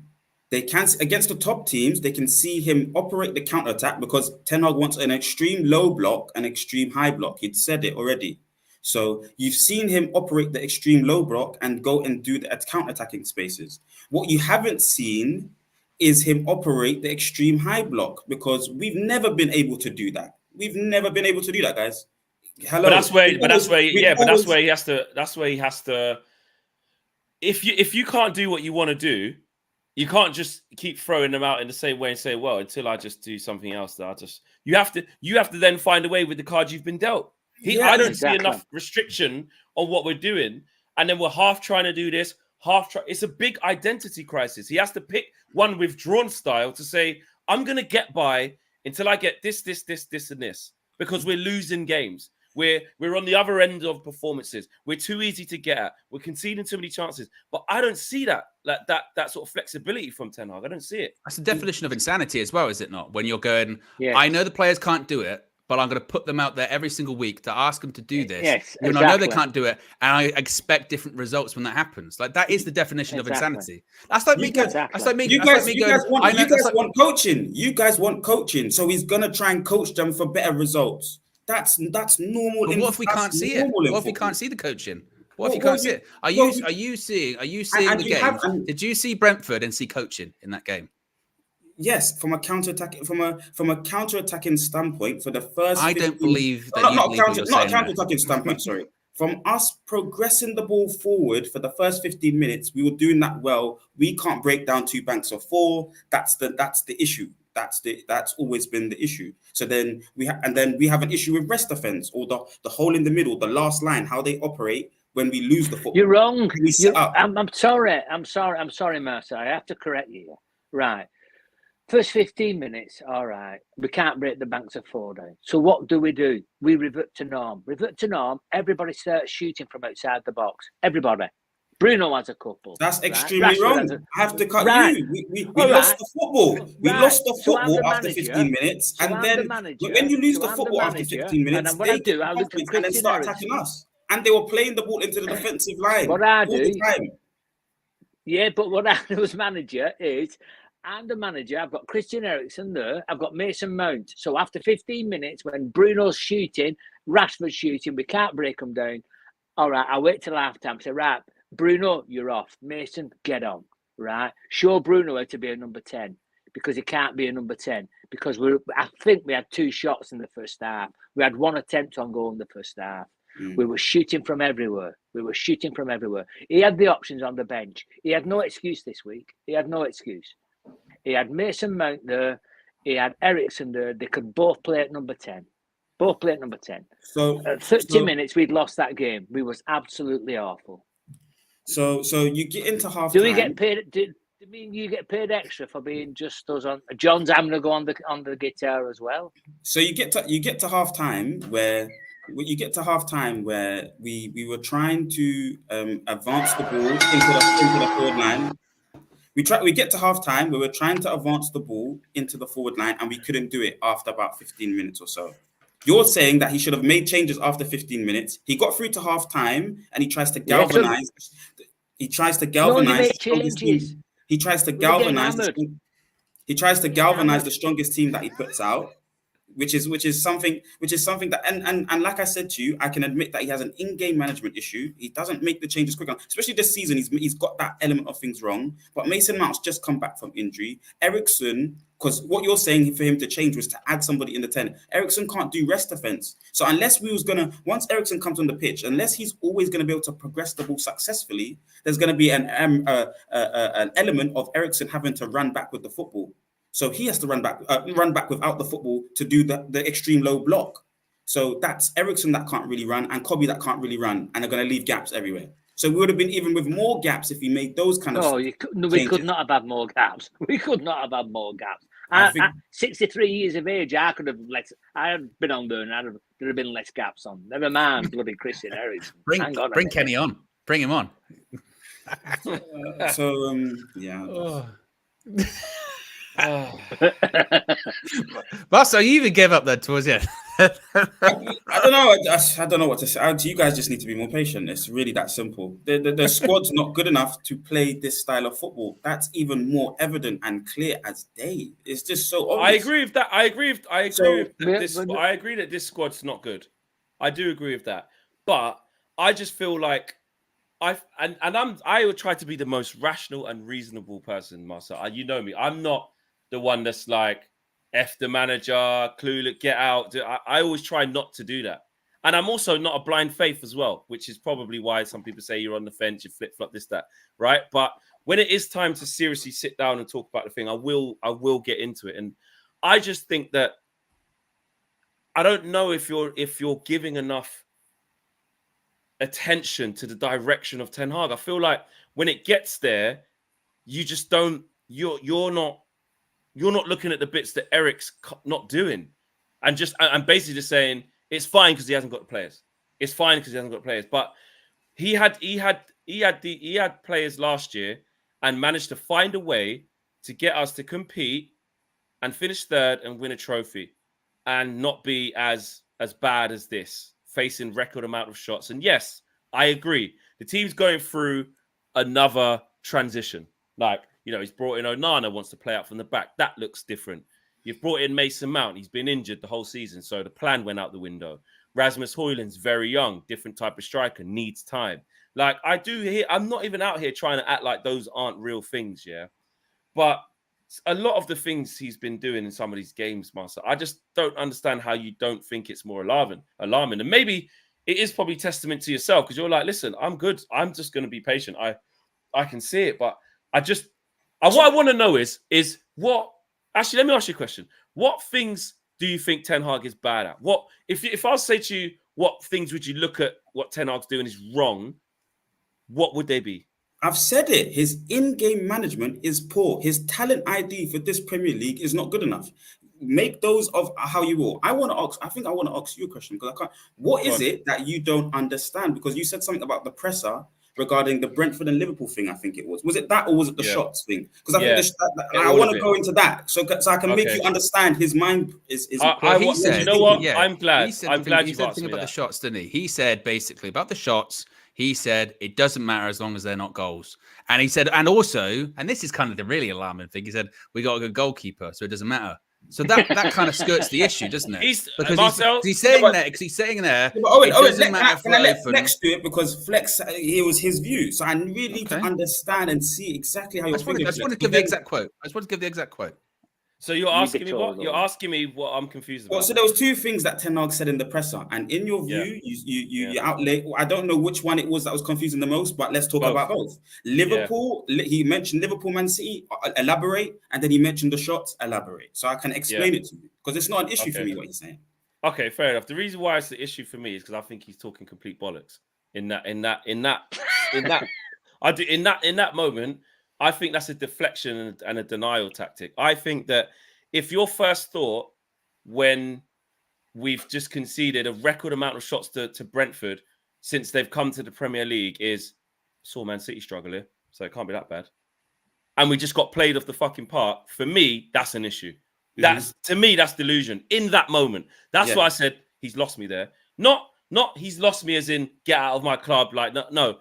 They can against the top teams. They can see him operate the counter-attack, because Ten Hag wants an extreme low block and extreme high block. He'd said it already. So you've seen him operate the extreme low block and go and do the counter-attacking spaces. What you haven't seen is him operate the extreme high block, because we've never been able to do that. We've never been able to do that, guys. Hello. But that's where he has to. If you can't do what you want to do, you can't just keep throwing them out in the same way and say, well, until I just do something else, you have to then find a way with the cards you've been dealt. I don't see enough restriction on what we're doing, and then we're half trying to do this, it's a big identity crisis. He has to pick one withdrawn style to say, I'm going to get by until I get this, and this, because we're losing games. We're on the other end of performances. We're too easy to get at. We're conceding too many chances. But I don't see that sort of flexibility from Ten Hag. I don't see it. That's the definition of insanity as well, is it not? When you're going, I know the players can't do it, but I'm going to put them out there every single week to ask them to do this. Yes, exactly. I know they can't do it, and I expect different results when that happens. Like, that is the definition of insanity. That's like me going. That's like me. You guys want coaching. You guys want coaching. So he's going to try and coach them for better results. That's normal. But what if we can't see it? What if we can't see the coaching? What if you can't see it? Are you seeing the game? Did you see Brentford and see coaching in that game? Yes, from a counterattacking standpoint, for the first. I don't believe that. Not a counterattacking standpoint. Sorry, from us progressing the ball forward for the first 15 minutes, we were doing that well. We can't break down 2 banks of 4. That's the issue. That's always been the issue. So then we have an issue with rest defense, or the hole in the middle, the last line, how they operate when we lose the football. You're wrong. I'm sorry, Marcel. I have to correct you. Right. First 15 minutes, all right. We can't break the banks of 4 days. So what do? We revert to norm. Everybody starts shooting from outside the box. Everybody. Bruno has a couple. That's extremely wrong. I have to cut you. We lost the football. We lost the football after 15 minutes. And then when you lose the football after 15 minutes, they do, and then start attacking us. And they were playing the ball into the defensive line. What I do, but what I do as manager is I'm the manager. I've got Christian Eriksen there. I've got Mason Mount. So after 15 minutes, when Bruno's shooting, Rashford's shooting, we can't break them down. All right, I'll wait till half-time. Say, right, Bruno, you're off. Mason, get on. Right? Show Bruno how to be a number 10 because he can't be a number 10 because I think we had 2 shots in the first half. We had 1 attempt on goal in the first half. We were shooting from everywhere. He had the options on the bench. He had no excuse this week. He had Mason Mount there. He had Eriksen there. They could both play at number 10. So at 30 minutes, we'd lost that game. We was absolutely awful. So you get into half. Do we get paid? Do you get paid extra for being just us on? John's having to go on the guitar as well. So you get to half time where we were trying to advance the ball into the forward line. We get to half time where we're trying to advance the ball into the forward line and we couldn't do it after about 15 minutes or so. You're saying that he should have made changes after 15 minutes. He got through to half time and he tries to galvanize. He tries to galvanize the strongest team. He tries to galvanize. He tries to galvanize the strongest team that he puts out, which is something that and like I said to you, I can admit that he has an in-game management issue. He doesn't make the changes quick enough, especially this season. He's got that element of things wrong. But Mason Mount's just come back from injury. Eriksen, because what you're saying for him to change was to add somebody in the 10. Eriksen can't do rest defense. So once Eriksen comes on the pitch, unless he's always gonna be able to progress the ball successfully, there's gonna be an element of Eriksen having to run back with the football. So he has to run back without the football to do the extreme low block. So that's Eriksen that can't really run and Kobe that can't really run, and they're going to leave gaps everywhere. So we would have been even with more gaps if we made those kind of. We could not have had more gaps. At 63 years of age, I had been on there and there'd have been less gaps on. Never mind, bloody Christian Eriksen. Bring Kenny on. Bring him on. Yeah. So you even gave up that towards the end. I don't know what to say. You guys just need to be more patient. It's really that simple. The squad's not good enough to play this style of football. That's even more evident and clear as day. It's just so obvious. I agree with that. I agree that this squad's not good. I do agree with that. But I just feel like I would try to be the most rational and reasonable person, Marcel. You know me. I'm not the one that's like, F the manager, clueless, get out. I always try not to do that. And I'm also not a blind faith as well, which is probably why some people say you're on the fence, you flip-flop this, that, right? But when it is time to seriously sit down and talk about the thing, I will get into it. And I just think that I don't know if you're giving enough attention to the direction of Ten Hag. I feel like when it gets there, you just don't. You're not looking at the bits that Eric's not doing, and basically just saying it's fine because he hasn't got the players. It's fine because he hasn't got players. But he had players last year and managed to find a way to get us to compete and finish third and win a trophy, and not be as bad as this, facing record amount of shots. And yes, I agree. The team's going through another transition. Like, he's brought in Onana, wants to play out from the back. That looks different. You've brought in Mason Mount. He's been injured the whole season, so the plan went out the window. Rasmus Højlund's very young, different type of striker, needs time. Like, I'm not even out here trying to act like those aren't real things, yeah? But a lot of the things he's been doing in some of these games, Master, I just don't understand how you don't think it's more alarming. And maybe it is probably testament to yourself, because you're like, listen, I'm good. I'm just going to be patient. I can see it, but what I want to know is what. Actually, let me ask you a question. What things do you think Ten Hag is bad at? What if I say to you, what things would you look at what Ten Hag's doing is wrong? What would they be? I've said it. His in-game management is poor. His talent ID for this Premier League is not good enough. Make those of how you will. I want to ask you a question, because I can't. What is it that you don't understand? Because you said something about the presser regarding the Brentford and Liverpool thing. I think it was. Was it that, or was it the shots thing? Because I think I want to go into that so I can make you understand his mind is. You know what? I'm glad. I'm glad you asked me about the shots, didn't he? He said basically about the shots. he said it doesn't matter as long as they're not goals. And he said, and also, and this is kind of the really alarming thing, he said, we got a good goalkeeper, so it doesn't matter. So that kind of skirts the issue, doesn't it? He's saying there. Yeah, Owen, can I let Flex do it, because Flex, it was his view. So I really need to understand and see exactly how you're thinking. I just want to give the exact quote. So you're asking me what? You're asking me what I'm confused about. Well, so there was two things that Ten Hag said in the presser, and in your view, you outlaid. I don't know which one it was that was confusing the most, but let's talk about both. Liverpool, he mentioned Liverpool, Man City, elaborate, and then he mentioned the shots, elaborate. So I can explain it to you, because it's not an issue for me what he's saying. Okay, fair enough. The reason why it's the issue for me is because I think he's talking complete bollocks. In that moment, I think that's a deflection and a denial tactic. I think that if your first thought when we've just conceded a record amount of shots to Brentford since they've come to the Premier League is, saw Man City struggle here, so it can't be that bad, and we just got played off the fucking park, for me, that's an issue. To me, that's delusion. In that moment, that's why I said he's lost me there. Not he's lost me as in get out of my club. Like, no.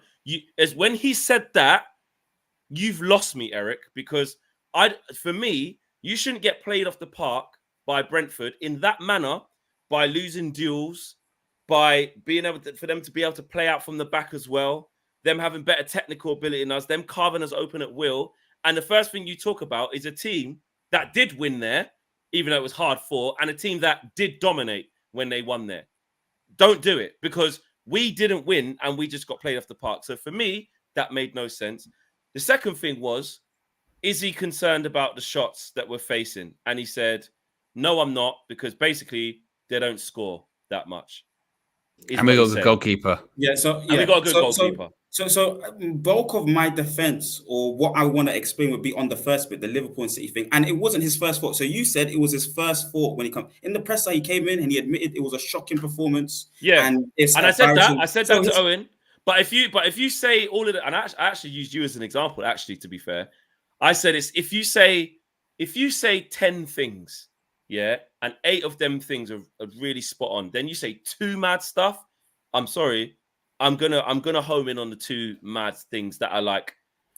As when he said that, you've lost me, Eric, because for me, you shouldn't get played off the park by Brentford in that manner, by losing duels, by being able for them to be able to play out from the back as well, them having better technical ability than us, them carving us open at will. And the first thing you talk about is a team that did win there, even though it was hard fought, and a team that did dominate when they won there. Don't do it, because we didn't win and we just got played off the park. So for me, that made no sense. The second thing was, is he concerned about the shots that we're facing? And he said, no, I'm not, because basically they don't score that much. And we got a good goalkeeper. We got a good goalkeeper. So bulk of my defense, or what I want to explain, would be on the first bit, the Liverpool and City thing. And it wasn't his first thought. So you said it was his first thought when he came in the presser. He came in and he admitted it was a shocking performance. Yeah, and I said that. I said that to Owen. But if you say all of that, and I actually used you as an example. Actually, to be fair, I said it's if you say 10 things, and 8 of them things are really spot on, then you say 2 mad stuff. I'm sorry. I'm gonna home in on the 2 mad things that are like,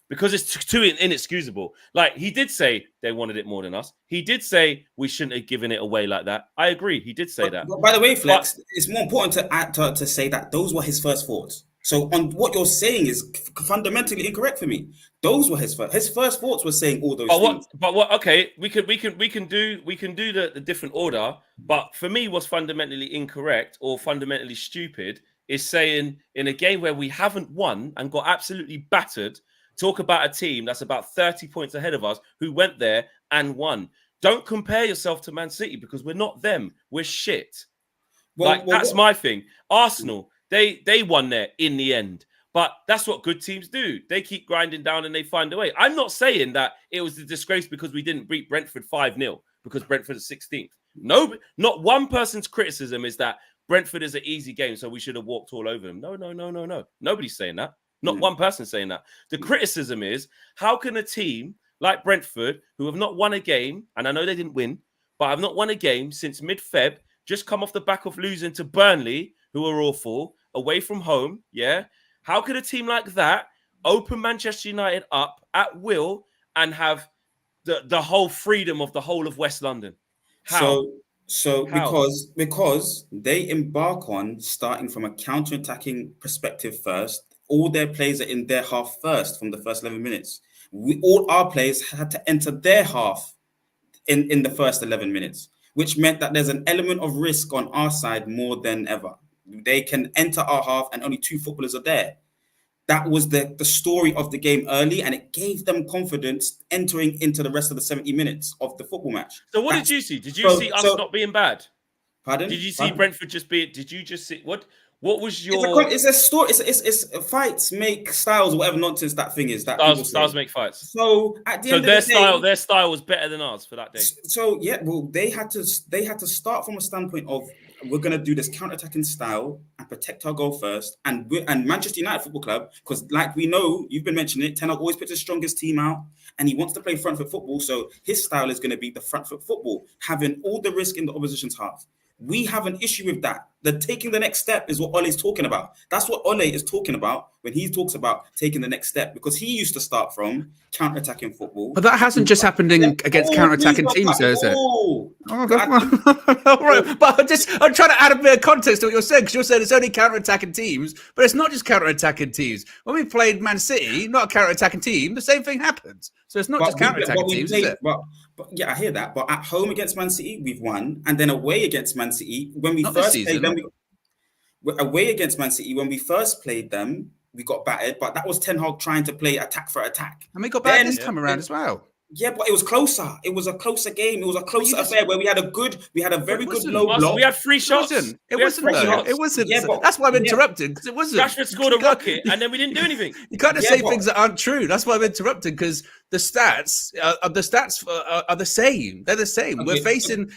because it's too inexcusable. Like, he did say they wanted it more than us. He did say we shouldn't have given it away like that. I agree. He did say that. But by the way, Flex, it's more important to say that those were his first thoughts. So on what you're saying is fundamentally incorrect for me. Those were his first thoughts were saying all those things. Okay, we can do the different order. But for me, what's fundamentally incorrect or fundamentally stupid is saying in a game where we haven't won and got absolutely battered, talk about a team that's about 30 points ahead of us who went there and won. Don't compare yourself to Man City, because we're not them. We're shit. That's my thing. Arsenal, they won there in the end. But that's what good teams do. They keep grinding down and they find a way. I'm not saying that it was a disgrace because we didn't beat Brentford 5-0 because Brentford is 16th. No, not one person's criticism is that Brentford is an easy game, so we should have walked all over them. No. Nobody's saying that. Not one person saying that. The criticism is, how can a team like Brentford, who have not won a game, and I know they didn't win, but have not won a game since mid-Feb, just come off the back of losing to Burnley, who are awful, away from home, How could a team like that open Manchester United up at will and have the whole freedom of the whole of West London? How? So because they embark on starting from a counter-attacking perspective first, all their players are in their half first from the first 11 minutes. All our players had to enter their half in the first 11 minutes, which meant that there's an element of risk on our side more than ever. They can enter our half and only 2 footballers are there. That was the story of the game early, and it gave them confidence entering into the rest of the 70 minutes of the football match. So what did you see? Did you see us not being bad? Pardon? Did you see Brentford just be? Did you just see what was your? It's a story. It's fights make styles, whatever nonsense that thing is. That styles make fights. So at the end of the day, their style was better than ours for that day. So they had to start from a standpoint of, we're going to do this counter-attacking style and protect our goal first. And Manchester United Football Club, because like we know, you've been mentioning it, Ten Hag always puts his strongest team out and he wants to play front foot football. So his style is going to be the front foot football, having all the risk in the opposition's half. We have an issue with that. The taking the next step is what Ole's talking about. That's what Ole is talking about when he talks about taking the next step, because he used to start from counter-attacking football. But that hasn't just happened against counter-attacking teams, though, is it? All right, but I'm trying to add a bit of context to what you're saying, because you're saying it's only counter-attacking teams, but it's not just counter-attacking teams. When we played Man City, not a counter-attacking team, the same thing happened. So it's not just counter-attacking teams, is it? But yeah, I hear that. But at home against Man City, we've won, and then away against Man City, when we first played them, away against Man City, when we first played them, we got battered. But that was Ten Hag trying to play attack for attack, and we got battered this time around as well. Yeah, but it was closer. It was a closer game. It was a closer affair where we had a very good low block. We had 3 shots. It wasn't. Yeah, but, that's why I'm interrupting, because it wasn't. Rashford scored a rocket, and then we didn't do anything. You can't just say things that aren't true. That's why I'm interrupting, because the stats are the same. They're the same. Okay.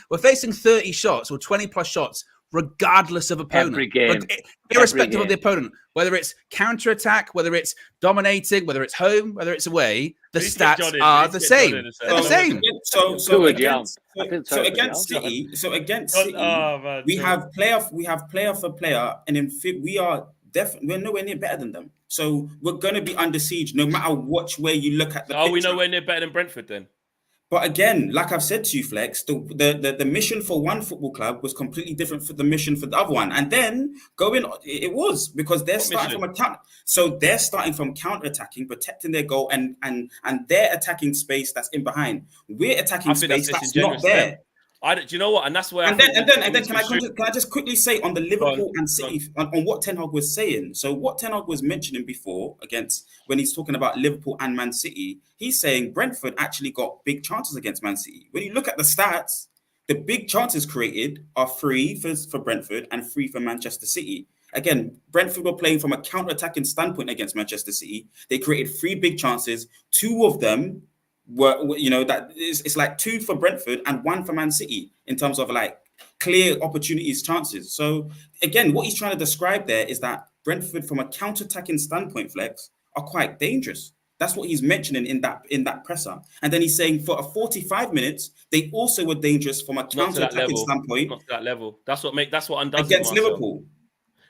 We're facing 30 shots or 20 plus shots, regardless of opponent. Every game. Irrespective of the opponent, whether it's counter-attack, whether it's dominating, whether it's home, whether it's away, the stats are the same. They're the same. So against City, we have player for player, and we're nowhere near better than them. So we're going to be under siege no matter which way you look at the picture. Are we nowhere near better than Brentford then? But again, like I've said to you, Flex, the mission for one football club was completely different from the mission for the other one. And then it was because they're starting they're starting from counter-attacking, protecting their goal, and they're attacking space that's in behind. We're attacking space that's not there. Do you know what? And that's where. And then can I just quickly say on the Liverpool and City on what Ten Hag was saying? So what Ten Hag was mentioning before when he's talking about Liverpool and Man City, he's saying Brentford actually got big chances against Man City. When you look at the stats, the big chances created are 3 for Brentford and 3 for Manchester City. Again, Brentford were playing from a counter-attacking standpoint against Manchester City. They created 3 big chances. 2 of them were, it's like 2 for Brentford and 1 for Man City in terms of like clear opportunities, chances. So again, what he's trying to describe there is that Brentford, from a counter-attacking standpoint, Flex, are quite dangerous. That's what he's mentioning in that presser. And then he's saying for a 45 minutes, they also were dangerous from a counter-attacking standpoint. Not to that level. That's what undoes against Liverpool.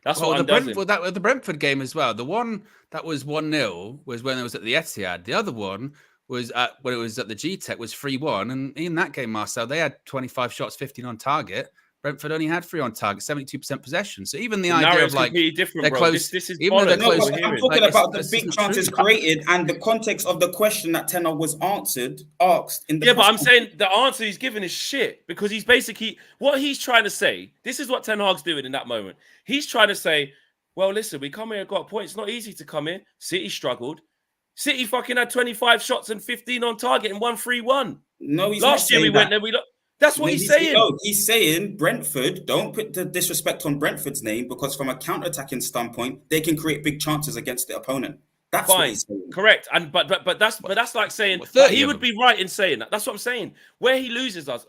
That's what undoes it. The Brentford game as well. The one that was 1-0 was when it was at the Etihad. The other one was when it was at the G-Tech was 3-1. And in that game, Marcel, they had 25 shots, 15 on target. Brentford only had 3 on target, 72% possession. So even the idea of like they're close, this is even though they're close. I'm talking about the big chances created and the context of the question that Ten Hag was asked in the. Yeah, but I'm saying the answer he's given is shit, because he's basically what he's trying to say. This is what Ten Hag's doing in that moment. He's trying to say, well, listen, we come here and got a point. It's not easy to come in. City struggled. City fucking had 25 shots and 15 on target and won 3-1. No, he's last year we went there. That's what he's saying. No, he's saying Brentford, don't put the disrespect on Brentford's name, because from a counter-attacking standpoint, they can create big chances against the opponent. That's fine, what he's saying. Correct. And but that's like saying he would be right in saying that. That's what I'm saying. Where he loses us,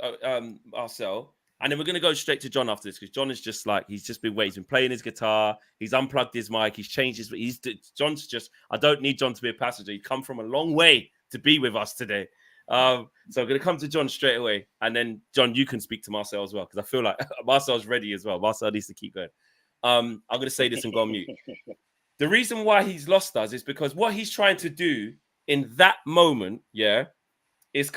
Marcel, and then we're gonna go straight to John after this, because John is just like he's been playing his guitar, he's unplugged his mic, he's changed his. John's just. I don't need John to be a passenger. He's come from a long way to be with us today. So I'm going to come to John straight away, and then John, you can speak to Marcel as well, because I feel like Marcel's ready as well. Marcel needs to keep going. I'm going to say this and go on mute. The reason why he's lost us is because what he's trying to do in that moment, is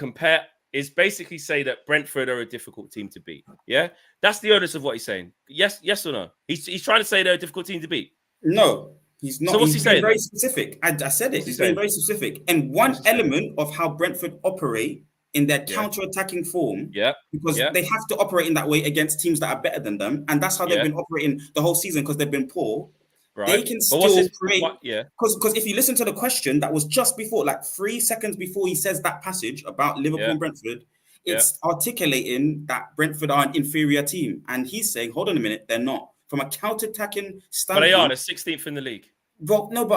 basically say that Brentford are a difficult team to beat. Yeah, that's the onus of what he's saying. Yes or no? He's trying to say they're a difficult team to beat. No. He's not. So what's he saying? Very specific. I said it. He's being very specific. And one element of how Brentford operate in their counter-attacking form, because they have to operate in that way against teams that are better than them, and that's how they've been operating the whole season, because they've been poor. Right. They can still create. Because if you listen to the question that was just before, like 3 seconds before he says that passage about Liverpool and Brentford, it's articulating that Brentford are an inferior team, and he's saying, hold on a minute, they're not. From a counter-attacking standpoint. But they are. They're 16th in the league. Well, no,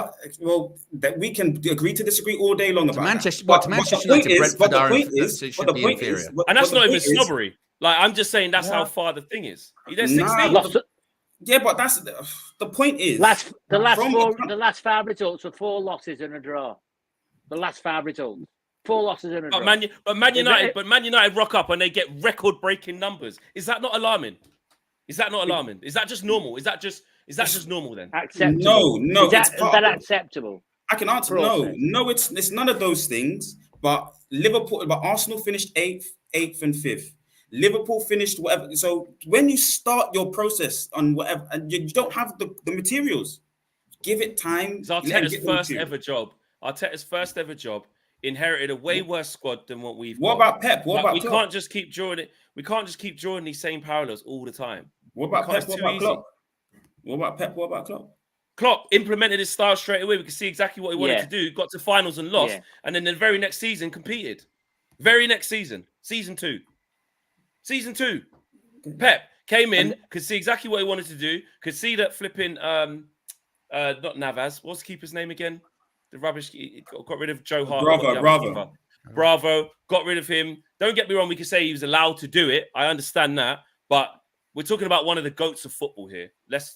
that we can agree to disagree all day long about Manchester United, Brentford are inferior. And that's not even snobbery. Like, I'm just saying that's how far the thing is. They're 16th. Yeah, but that's the point is. The last 5 results were 4 losses and a draw. The last 5 results. 4 losses and a draw. But Man United rock up and they get record-breaking numbers. Is that not alarming? Is that not alarming? Is that just normal? Is that just normal then? Acceptable. No, is that acceptable? I can answer no. It's none of those things. But Arsenal finished eighth and fifth. Liverpool finished whatever. So when you start your process on whatever, and you don't have the materials, give it time. It's Arteta's first ever job. Inherited a way worse squad than what we've got. What about Pep? We can't just keep drawing it. We can't just keep drawing these same parallels all the time. What about Pep? What about Klopp? What about Pep? What about Klopp? Klopp implemented his style straight away. We could see exactly what he wanted to do. Got to finals and lost. And then the very next season competed. Very next season. Season 2. Pep came in, could see exactly what he wanted to do. Could see that flipping, not Navas. What's the keeper's name again? The rubbish. He got rid of Joe Hart. Bravo. Got rid of him. Don't get me wrong. We could say he was allowed to do it. I understand that. But we're talking about one of the goats of football here.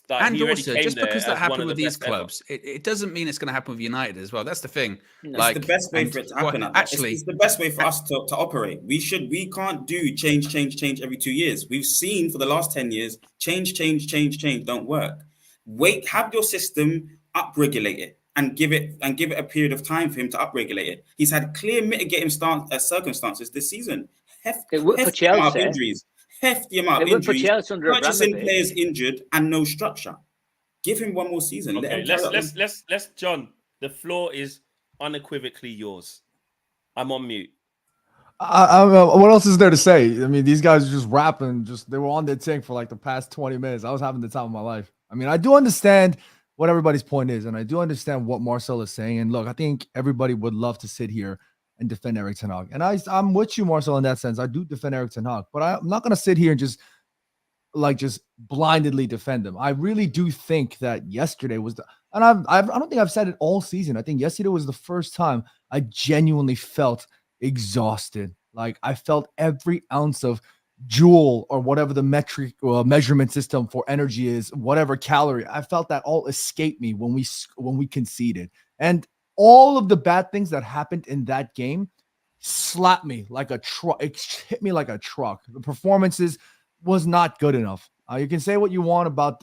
And also, just because that happened with these clubs, it doesn't mean it's going to happen with United as well. That's the thing. It's the best way for it to happen. Actually, it's the best way for us to operate. We can't do change every 2 years. We've seen for the last 10 years, change don't work. Have your system, upregulate it, and give it a period of time for him to upregulate it. He's had clear mitigating circumstances this season. It worked for Chelsea. Hefty amount of injuries, purchasing players injured and no structure. Give him one more season. Okay, let's John. The floor is unequivocally yours. I'm on mute. What else is there to say? I mean, these guys are just rapping. They were on their thing for like the past 20 minutes. I was having the time of my life. I mean, I do understand what everybody's point is, and I do understand what Marcel is saying. And look, I think everybody would love to sit here and defend Erik Ten Hag. And I'm with you, Marcel, in that sense. I do defend Erik Ten Hag, but I'm not going to sit here and just blindly defend him. I really do think that yesterday was I don't think I've said it all season. I think yesterday was the first time I genuinely felt exhausted. Like I felt every ounce of joule or whatever the metric or measurement system for energy is, whatever calorie. I felt that all escaped me when we conceded. And all of the bad things that happened in that game slapped me like a truck. It hit me like a truck. The performances was not good enough. You can say what you want about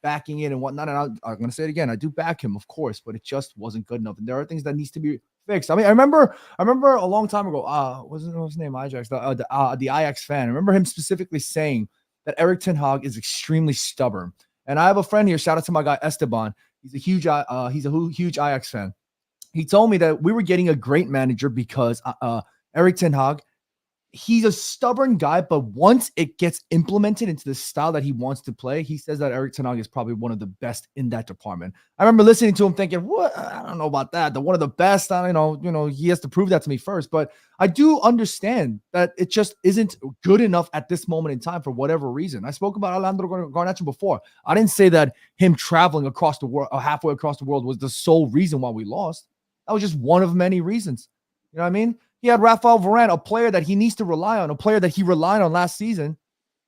backing in and whatnot. And I'm going to say it again. I do back him, of course, but it just wasn't good enough. And there are things that needs to be fixed. I mean, I remember a long time ago. What's his name? Ajax, the Ajax fan. I remember him specifically saying that Erik Ten Hag is extremely stubborn. And I have a friend here. Shout out to my guy Esteban. He's a huge Ajax fan. He told me that we were getting a great manager because Erik Ten Hag, he's a stubborn guy, but once it gets implemented into the style that he wants to play, he says that Erik Ten Hag is probably one of the best in that department. I remember listening to him thinking, what? I don't know about that. The one of the best, I don't know, he has to prove that to me first. But I do understand that it just isn't good enough at this moment in time for whatever reason. I spoke about Alejandro Garnacho before. I didn't say that him traveling across the world, halfway across the world, was the sole reason why we lost. That was just one of many reasons. You know what I mean? He had Rafael Varane, a player that he needs to rely on, a player that he relied on last season.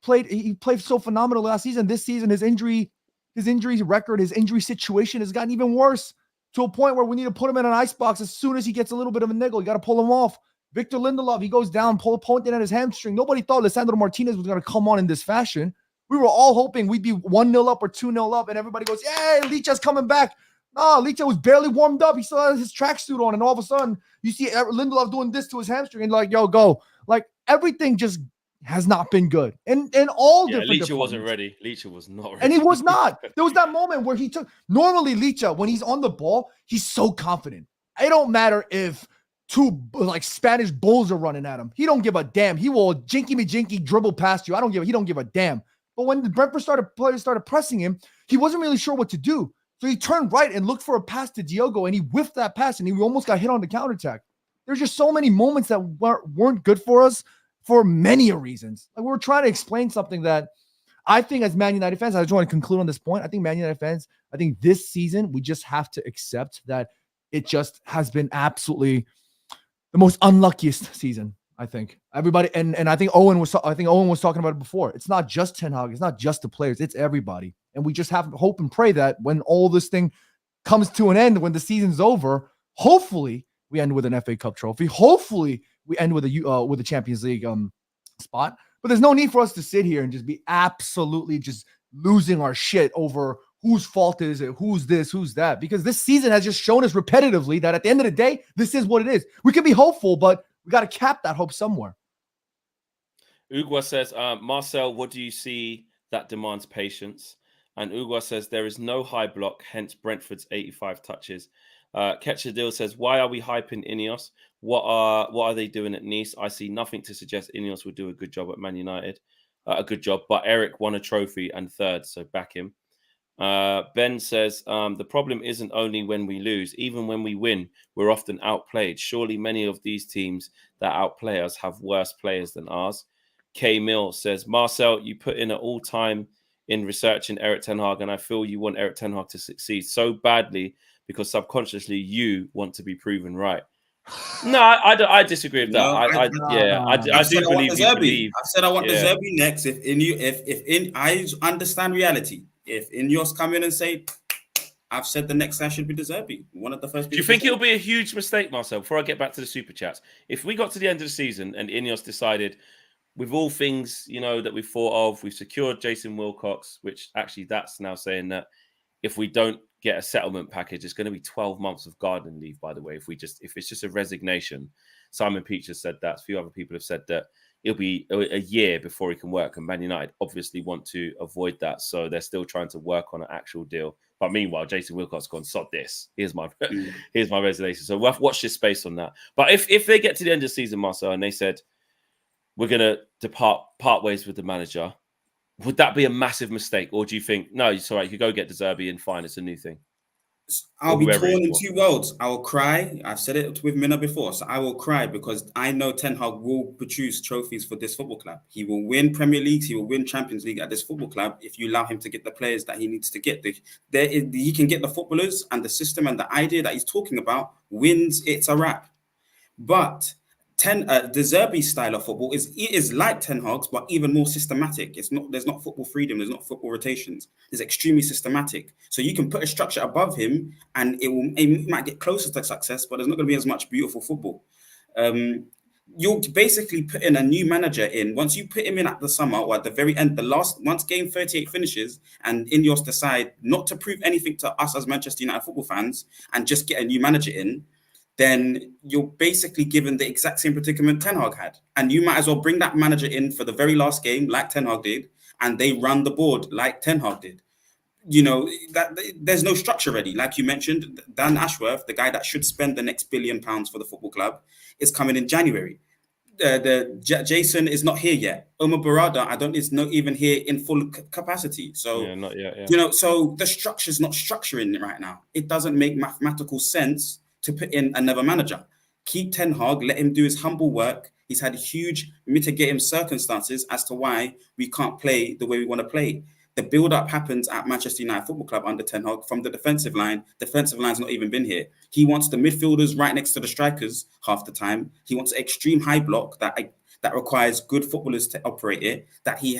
He played so phenomenal last season. This season, his injury record, his injury situation has gotten even worse to a point where we need to put him in an icebox as soon as he gets a little bit of a niggle. You got to pull him off. Victor Lindelof, he goes down, pointing at his hamstring. Nobody thought Lisandro Martinez was going to come on in this fashion. We were all hoping we'd be 1-0 up or 2-0 up, and everybody goes, "Yay, Licha's coming back." No, Licha was barely warmed up. He still had his tracksuit on, and all of a sudden, you see Lindelof doing this to his hamstring, and like, yo, go. Like, everything just has not been good. And all different Licha wasn't ready. Licha was not ready. And he was not. There was that moment where normally Licha, when he's on the ball, he's so confident. It don't matter if two like Spanish bulls are running at him. He don't give a damn. He will jinky dribble past you. He don't give a damn. But when the Brentford players started pressing him, he wasn't really sure what to do. So he turned right and looked for a pass to Diogo, and he whiffed that pass, and he almost got hit on the counterattack. There's just so many moments that weren't good for us for many reasons. Like, we were trying to explain something that I think as Man United fans, I just want to conclude on this point. I think Man United fans, I think this season, we just have to accept that it just has been absolutely the most unluckiest season. I think everybody, and I think Owen was talking about it before. It's not just Ten Hag, it's not just the players, it's everybody. And we just have to hope and pray that when all this thing comes to an end, when the season's over, hopefully we end with an FA Cup trophy. Hopefully we end with a Champions League spot. But there's no need for us to sit here and just be absolutely just losing our shit over whose fault is it, who's this, who's that, because this season has just shown us repetitively that at the end of the day, this is what it is. We can be hopeful, but we got to cap that hope somewhere. Ugwa says, Marcel, what do you see that demands patience? And Ugwa says, there is no high block, hence Brentford's 85 touches. Ketchadil says, why are we hyping INEOS? What are they doing at Nice? I see nothing to suggest INEOS will do a good job at Man United. A good job, but Eric won a trophy and third, so back him. Ben says, the problem isn't only when we lose. Even when we win, we're often outplayed. Surely many of these teams that outplay us have worse players than ours. K Mill says, Marcel, you put in an all-time in researching Eric Ten Hag, and I feel you want Eric Ten Hag to succeed so badly because subconsciously you want to be proven right. No, I disagree with that. No, I do believe you believe. I said I want the Zerbi next. I understand reality. If INEOS come in and say, I've said the next guy should be the Zerbi, one of the first. Do you think it'll be a huge mistake, Marcel? Before I get back to the super chats, if we got to the end of the season and INEOS decided, with all things that we thought of, we've secured Jason Wilcox, which actually that's now saying that if we don't get a settlement package, it's going to be 12 months of garden leave, by the way, if it's just a resignation. Simon Peach has said that. A few other people have said that it'll be a year before he can work, and Man United obviously want to avoid that, so they're still trying to work on an actual deal. But meanwhile, Jason Wilcox gone, sod this. Here's my resignation. So we'll watch this space on that. But if they get to the end of the season, Marcel, and they said we're going to part ways with the manager, would that be a massive mistake? Or do you think, no, it's all right, you could go get De Zerbi and fine, it's a new thing? I'll be torn in two worlds. I will cry. I've said it with Minna before. So I will cry because I know Ten Hag will produce trophies for this football club. He will win Premier Leagues. He will win Champions League at this football club if you allow him to get the players that he needs to get. He can get the footballers, and the system and the idea that he's talking about wins. It's a wrap. But De Zerbi's style of football is like Ten Hag's, but even more systematic. There's not football freedom. There's not football rotations. It's extremely systematic. So you can put a structure above him, and it might get closer to success, but there's not going to be as much beautiful football. You'll basically put in a new manager in. Once you put him in at the summer or at the very end, once game 38 finishes, and INEOS decide not to prove anything to us as Manchester United football fans and just get a new manager in, then you're basically given the exact same predicament Ten Hag had. And you might as well bring that manager in for the very last game like Ten Hag did, and they run the board like Ten Hag did. There's no structure ready. Like you mentioned, Dan Ashworth, the guy that should spend the next £1 billion for the football club, is coming in January. Jason is not here yet. Omar Barada, is not even here in full capacity. So, not yet. Yeah. So the structure's not structuring it right now. It doesn't make mathematical sense to put in another manager. Keep Ten Hag, let him do his humble work. He's had huge mitigating circumstances as to why we can't play the way we want to play. The build-up happens at Manchester United Football Club under Ten Hag from the defensive line. Defensive line's not even been here. He wants the midfielders right next to the strikers half the time. He wants an extreme high block that requires good footballers to operate it, that he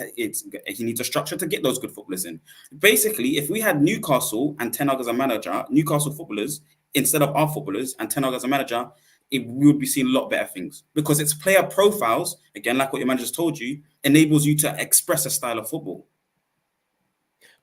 needs a structure to get those good footballers in. Basically, if we had Newcastle and Ten Hag as a manager, Newcastle footballers, instead of our footballers and Ten Hag as a manager, we would be seeing a lot better things, because its player profiles, again, like what your manager's told you, enables you to express a style of football.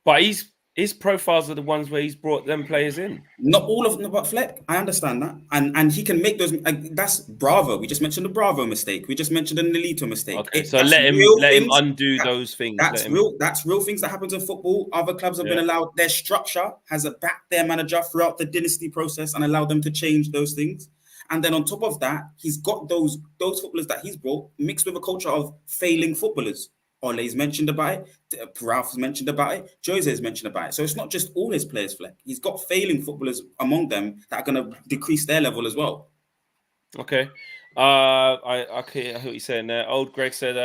But his profiles are the ones where he's brought them players in. Not all of them, but Fleck, I understand that. And he can make those, that's Bravo. We just mentioned the Bravo mistake. We just mentioned the Nolito mistake. Okay, so let him undo those things. That's real things that happens in football. Other clubs have been allowed, their structure has backed their manager throughout the dynasty process and allowed them to change those things. And then on top of that, he's got those footballers that he's brought mixed with a culture of failing footballers. Ole's mentioned about it, Ralph's mentioned about it, Jose's mentioned about it. So it's not just all his players, Fleck. He's got failing footballers among them that are going to decrease their level as well. Okay. I hear what you're saying there. Old Greg said,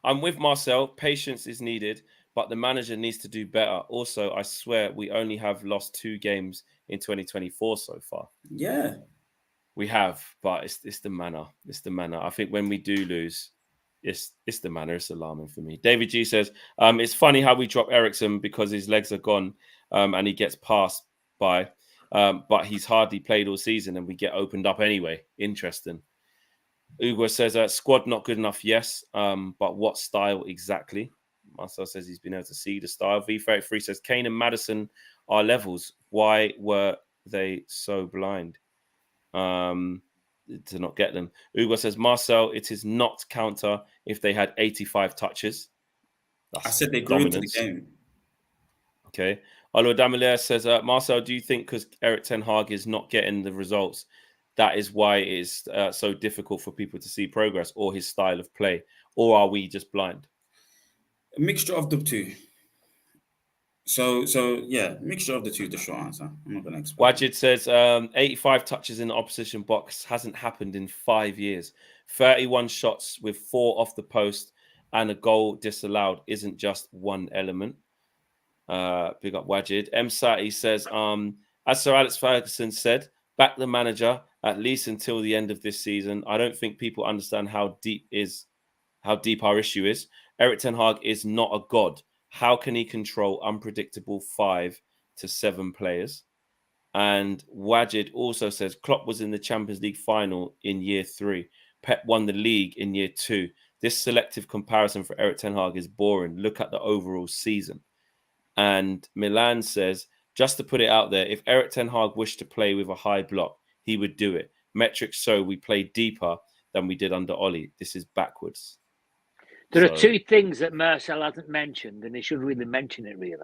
I'm with Marcel. Patience is needed, but the manager needs to do better. Also, I swear we only have lost 2 games in 2024 so far. Yeah. We have, but it's the manner. It's the manner. I think when we do lose, it's the manner. It's alarming for me. David G says, it's funny how we drop Eriksen because his legs are gone and he gets passed by, but he's hardly played all season and we get opened up anyway. Interesting. Ugo says, squad not good enough, yes. But what style exactly? Marcel says he's been able to see the style. V33 says, Kane and Maddison are levels. Why were they so blind to not get them? Ugo says, Marcel, it is not counter if they had 85 touches. I said they grew into the game. Okay. Olo Damilere says, Marcel, do you think because Eric Ten Hag is not getting the results, that is why it is so difficult for people to see progress, or his style of play? Or are we just blind? A mixture of the two. So yeah, mixture of the two is the short answer. I'm not going to explain. Wajid says 85 touches in the opposition box hasn't happened in 5 years. 31 shots with 4 off the post and a goal disallowed isn't just one element. Big up Wajid. M. Sati says, as Sir Alex Ferguson said, back the manager at least until the end of this season. I don't think people understand how deep our issue is. Eric Ten Hag is not a god. How can he control unpredictable 5 to 7 players? And Wajid also says Klopp was in the Champions League final in year 3. Pep won the league in year 2. This selective comparison for Eric Ten Hag is boring. Look at the overall season. And Milan says, just to put it out there, if Eric Ten Hag wished to play with a high block, he would do it. Metrics show we play deeper than we did under Ollie. This is backwards. There are 2 things that Marcel hasn't mentioned, and he should really mention it, really,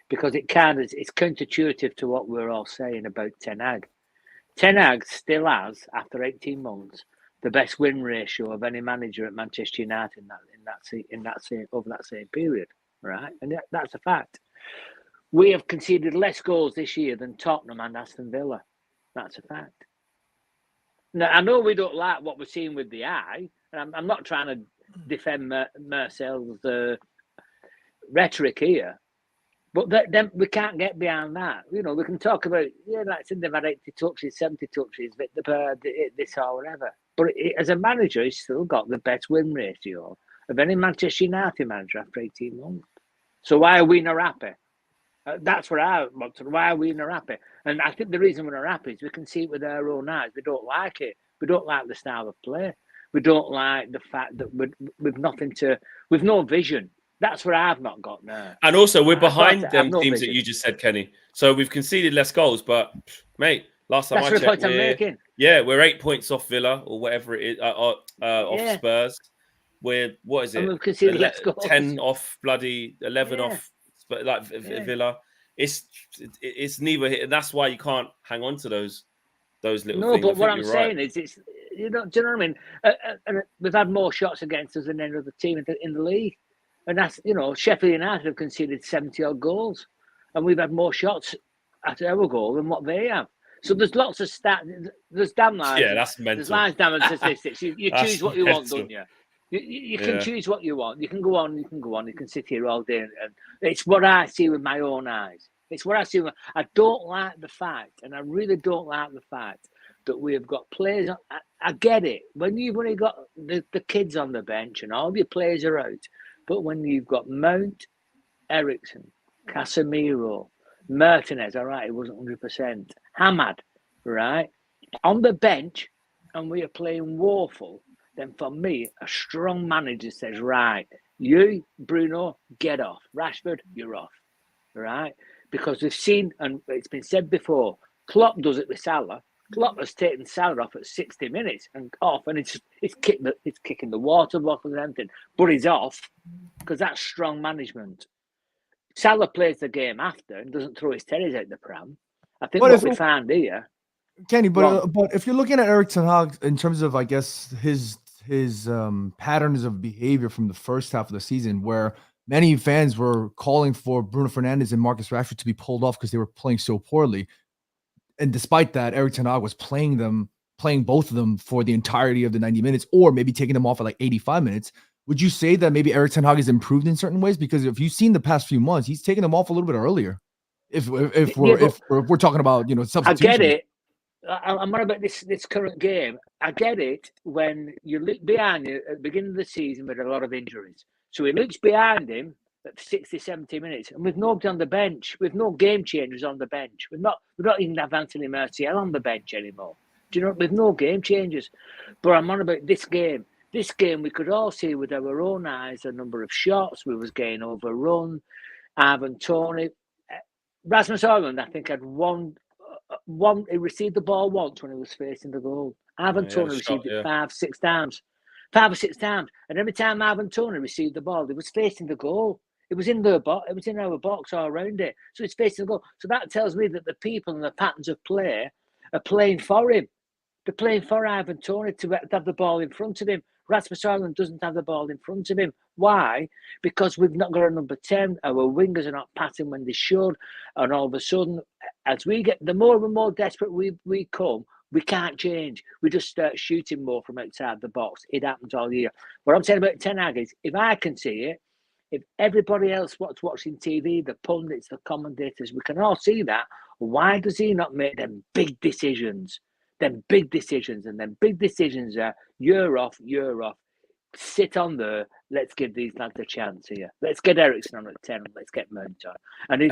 because it's counterintuitive to what we're all saying about Ten Hag. Ten Hag still has, after 18 months, the best win ratio of any manager at Manchester United over that same period, right? And that's a fact. We have conceded less goals this year than Tottenham and Aston Villa. That's a fact. Now, I know we don't like what we're seeing with the eye, and I'm not trying to defend Marcel's rhetoric here, but then we can't get beyond that. You know, we can talk about, like they've had 80 touches, 70 touches, this or whatever. But as a manager, he's still got the best win ratio of any Manchester United manager after 18 months. So why are we not happy? That's what I want to know. Why are we not happy? And I think the reason we're not happy is we can see it with our own eyes. We don't like it. We don't like the style of play. We don't like the fact that we've no vision. That's what I've not got now. And also, we're behind them teams that you just said, Kenny. So we've conceded less goals, but mate, last time I checked, that's the point I'm making. Yeah, we're 8 points off Villa or whatever it is, off Spurs. We're what is it? And we've conceded less goals. 10 off bloody 11 off, like Villa. It's neither here. That's why you can't hang on to those little. No, things. but what I'm saying is, it's do you know what I mean? And we've had more shots against us than any other team in the league, and that's Sheffield United have conceded 70 odd goals, and we've had more shots at our goal than what they have. So there's lots of stats. There's damn lies. Yeah, that's mental. There's lies, damn statistics. You choose what you want, don't you? You can choose what you want. You can go on. You can sit here all day, and it's what I see with my own eyes. It's what I see. I don't like the fact, and I really don't like the fact that we have got players. I get it when you've only got the kids on the bench and all your players are out, but when you've got Mount, Ericsson, Casemiro, Martinez, all right, it wasn't 100%. Hamad, right, on the bench, and we are playing woeful. Then for me, a strong manager says, right, you, Bruno, get off. Rashford, you're off, right? Because we've seen, and it's been said before, Klopp does it with Salah. Klopp has taken Salah off at 60 minutes and off, and it's kicking the water bottle and everything. But he's off because that's strong management. Salah plays the game after and doesn't throw his tennis out the pram. I think what we found here, Kenny. But if you're looking at Eric Ten Hag in terms of, I guess, his patterns of behavior from the first half of the season, where many fans were calling for Bruno Fernandes and Marcus Rashford to be pulled off because they were playing so poorly. And despite that, Eric Ten Hag was playing both of them for the entirety of the 90 minutes, or maybe taking them off at like 85 minutes. Would you say that maybe Eric Ten Hag has improved in certain ways? Because if you've seen the past few months, he's taken them off a little bit earlier. If we're talking about substitution. I get it. I'm not about this current game. I get it when you look behind you at the beginning of the season with a lot of injuries. So he looks behind him at 60, 70 minutes, and with nobody on the bench, with no game changers on the bench. We don't even have Anthony Martial on the bench anymore. Do you know, with no game changes. But I'm on about this game. This game, we could all see with our own eyes a number of shots. We was getting overrun. Ivan Toney. Rasmus Højlund, I think, had one. He received the ball once when he was facing the goal. Ivan Toney received it 5, 6 times. 5 or 6 times. And every time Ivan Toney received the ball, he was facing the goal. It was in their box. It was in our box all around it. So it's facing the goal. So that tells me that the people and the patterns of play are playing for him. They're playing for Ivan Toney to have the ball in front of him. Rasmus Højlund doesn't have the ball in front of him. Why? Because we've not got a number 10. Our wingers are not passing when they should. And all of a sudden, as we get, the more and more desperate we come, we can't change. We just start shooting more from outside the box. It happens all year. What I'm saying about Ten Hag is, if I can see it, if everybody else watching TV, the pundits, the commentators, we can all see that, why does he not make them big decisions? Them big decisions, and them big decisions are year off. Sit on there. Let's give these lads a chance here. Let's get Ericsson on at 10. Let's get Mount on. And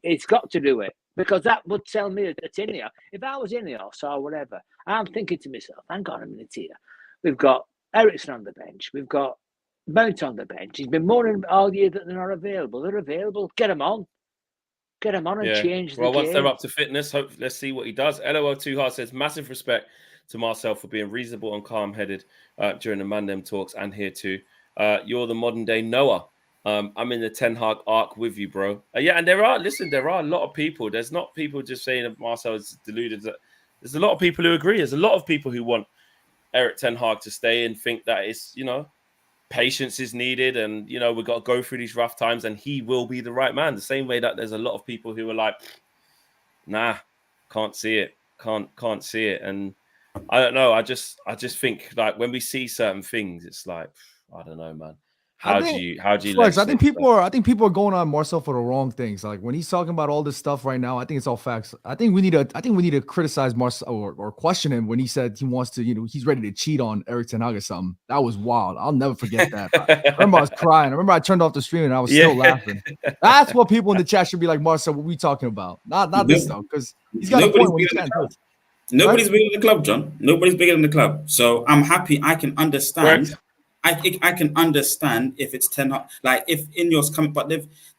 it's got to do it, because that would tell me that INEOS, if I was INEOS or whatever, I'm thinking to myself, hang on a minute here. We've got Ericsson on the bench. We've got Mount on the bench. He's been moaning all year that they're not available. They're available. Get them on. Get him on and change the game. Well, once they're up to fitness, let's see what he does. LOL Too Hard says, massive respect to Marcel for being reasonable and calm-headed during the Mandem talks, and here too. You're the modern-day Noah. I'm in the Ten Hag arc with you, bro. And there are a lot of people. There's not people just saying that Marcel is deluded. There's a lot of people who agree. There's a lot of people who want Erik Ten Hag to stay and think that it's, patience is needed, and we've got to go through these rough times, and he will be the right man. The same way that there's a lot of people who are like, nah, can't see it, can't see it. And I don't know. I just think, like, when we see certain things, it's like, I don't know, man. How do you Flex, I think people are going on Marcel for the wrong things. Like, when he's talking about all this stuff right now, I think it's all facts. I think we need to criticize Marcel or question him when he said he wants to, he's ready to cheat on Erik Ten Hag or something. That was wild. I'll never forget that. I remember I was crying. I remember I turned off the stream and I was still laughing. That's what people in the chat should be like, Marcel, what are we talking about? Not this stuff, because he's got a point when he can't do it. Nobody's bigger than the club, John. Nobody's bigger than the club. So I'm happy. I can understand. Correct. I can understand if it's 10, like if INEOS coming, but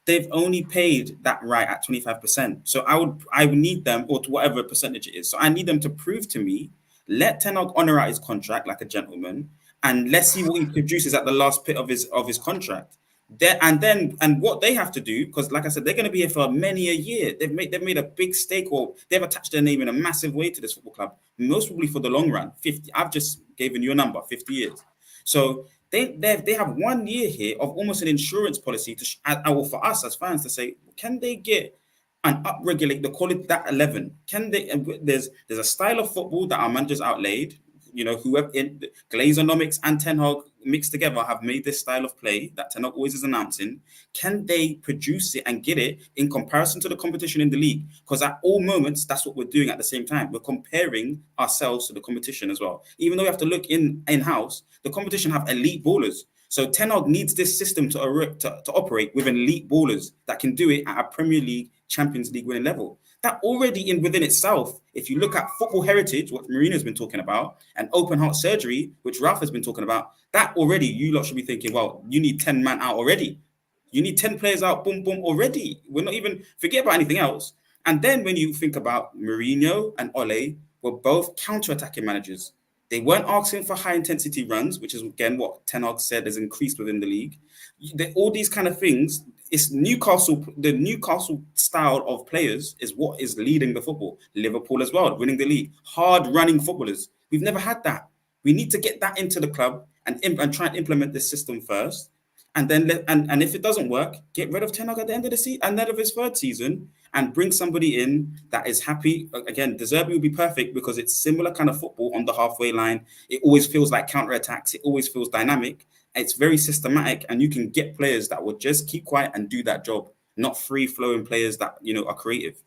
they've only paid that right at 25%. So I would need them, or to whatever percentage it is. So I need them to prove to me, let Ten Hag honor out his contract like a gentleman, and let's see what he produces at the last bit of his contract. And what they have to do, because like I said, they're going to be here for many a year. They've made a big stake, or they've attached their name in a massive way to this football club, most probably for the long run. 50. I've just given you a number, 50 years. So they have 1 year here of almost an insurance policy or for us as fans to say, can they get and upregulate the quality that 11? Can they? There's a style of football that our managers outlaid. Whoever in Glazonomics and Ten Hag mixed together have made this style of play that Ten Hag always is announcing. Can they produce it and get it in comparison to the competition in the league? Because at all moments, that's what we're doing at the same time. We're comparing ourselves to the competition as well. Even though we have to look in-house, the competition have elite ballers. So Ten Hag needs this system to operate with elite ballers that can do it at a Premier League, Champions League winning level. That already within itself, if you look at football heritage, what Mourinho's been talking about, and open heart surgery, which Ralph has been talking about, that already you lot should be thinking, well, you need 10 man out already. You need 10 players out, boom, boom, already. We're not even, forget about anything else. And then when you think about Mourinho and Ole, were both counter-attacking managers. They weren't asking for high-intensity runs, which is, again, what Ten Hag said has increased within the league. All these kind of things, it's Newcastle. The Newcastle style of players is what is leading the football. Liverpool as well, winning the league. Hard-running footballers. We've never had that. We need to get that into the club and try and implement this system first. And then, and if it doesn't work, get rid of Ten Hag at the end of the season, and then of his third season, and bring somebody in that is happy. Again, De Zerbi will be perfect because it's similar kind of football on the halfway line. It always feels like counterattacks. It always feels dynamic. It's very systematic, and you can get players that will just keep quiet and do that job, not free-flowing players that are creative.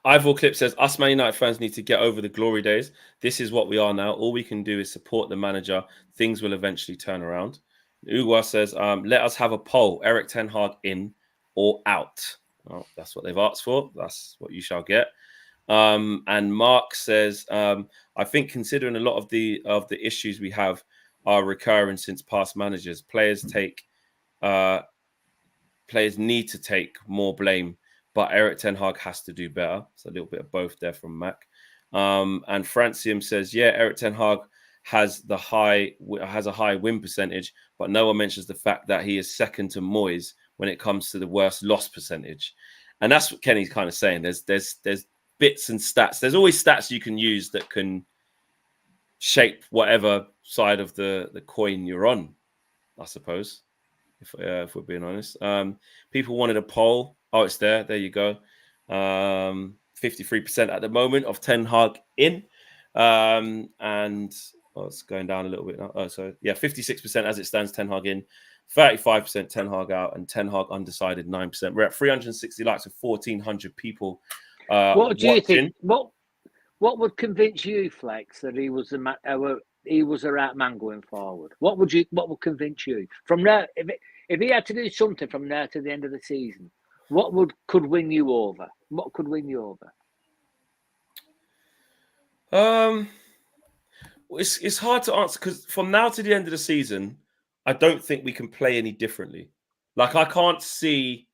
Ivor Clip says, us Man United fans need to get over the glory days. This is what we are now. All we can do is support the manager. Things will eventually turn around. Uguay says, let us have a poll. Erik Ten Hag in or out? Well, that's what they've asked for. That's what you shall get. And Mark says, I think considering a lot of the issues we have are recurring since past managers, players need to take more blame, but Eric Ten Hag has to do better. So a little bit of both there from Mac. And Francium says, yeah, Eric Ten Hag has a high win percentage, but no one mentions the fact that he is second to Moyes when it comes to the worst loss percentage. And that's what Kenny's kind of saying. There's bits and stats. There's always stats you can use that can shape whatever side of the coin you're on, I suppose, if we're being honest. People wanted a poll. Oh, it's there. There you go. 53% at the moment of Ten Hag in. And it's going down a little bit now. Oh, so yeah, 56% as it stands, Ten Hag in. 35% Ten Hag out, and Ten Hag undecided 9%. We're at 360 likes with 1,400 people. What do you think? What would convince you, Flex, that he was the right man going forward? What would convince you from there? If he had to do something from there to the end of the season, what could win you over? What could win you over? It's hard to answer because from now to the end of the season, I don't think we can play any differently. Like I can't see.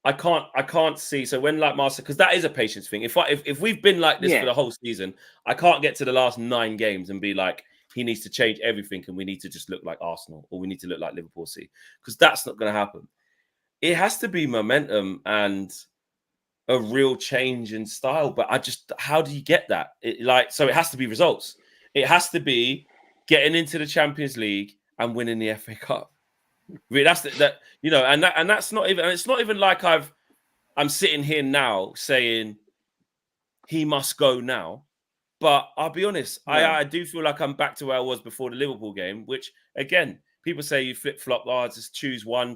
So when like Marcel, because that is a patience thing. If we've been like this for the whole season, I can't get to the last 9 games and be like, he needs to change everything and we need to just look like Arsenal or we need to look like Liverpool C, because that's not going to happen. It has to be momentum and a real change in style. But how do you get that? So it has to be results. It has to be getting into the Champions League and winning the FA Cup. That's that and that's not even. And it's not even like I'm sitting here now saying he must go now. But I'll be honest, I do feel like I'm back to where I was before the Liverpool game. Which again, people say you flip flop. Just choose one.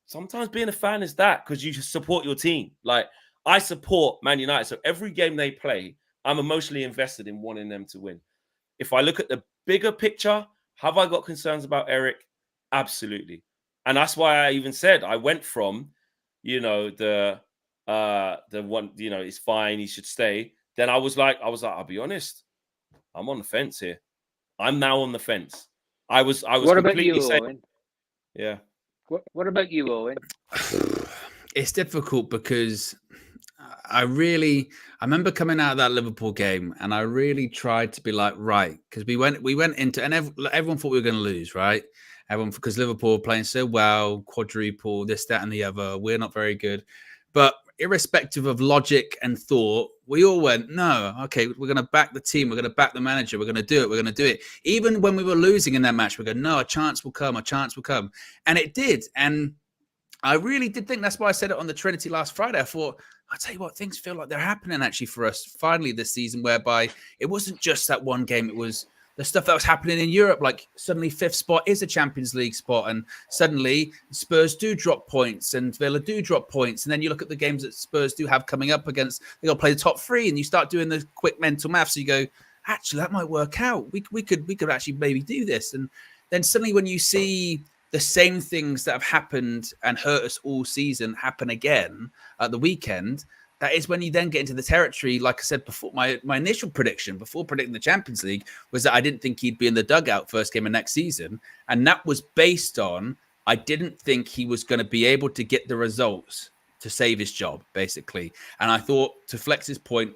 Sometimes being a fan is that because you support your team. Like I support Man United, so every game they play, I'm emotionally invested in wanting them to win. If I look at the bigger picture, have I got concerns about Eric? Absolutely. And that's why I even said I went from, the one, it's fine, he should stay. Then I was like, I'll be honest, I'm on the fence here. I'm now on the fence. I was what completely about you, saying, Owen? Yeah. What about you, Owen? It's difficult because I remember coming out of that Liverpool game and I really tried to be like, right, because we went into, and everyone thought we were going to lose, right? Everyone, because Liverpool were playing so well, quadruple, this, that, and the other. We're not very good. But irrespective of logic and thought, we all went, no, okay, we're going to back the team. We're going to back the manager. We're going to do it. We're going to do it. Even when we were losing in that match, we go, no, a chance will come. A chance will come. And it did. And I really did think, that's why I said it on the Trinity last Friday. I thought, I'll tell you what, things feel like they're happening actually for us finally this season, whereby it wasn't just that one game. It was the stuff that was happening in Europe, like suddenly 5th spot is a Champions League spot, and suddenly Spurs do drop points and Villa do drop points. And then you look at the games that Spurs do have coming up against, they got to play the top 3, and you start doing the quick mental maths. So you go, actually, that might work out. We could actually maybe do this. And then suddenly when you see the same things that have happened and hurt us all season happen again at the weekend, that is when you then get into the territory. Like I said before, my initial prediction before predicting the Champions League was that I didn't think he'd be in the dugout first game of next season. And that was based on, I didn't think he was going to be able to get the results to save his job, basically. And I thought, to Flex's point,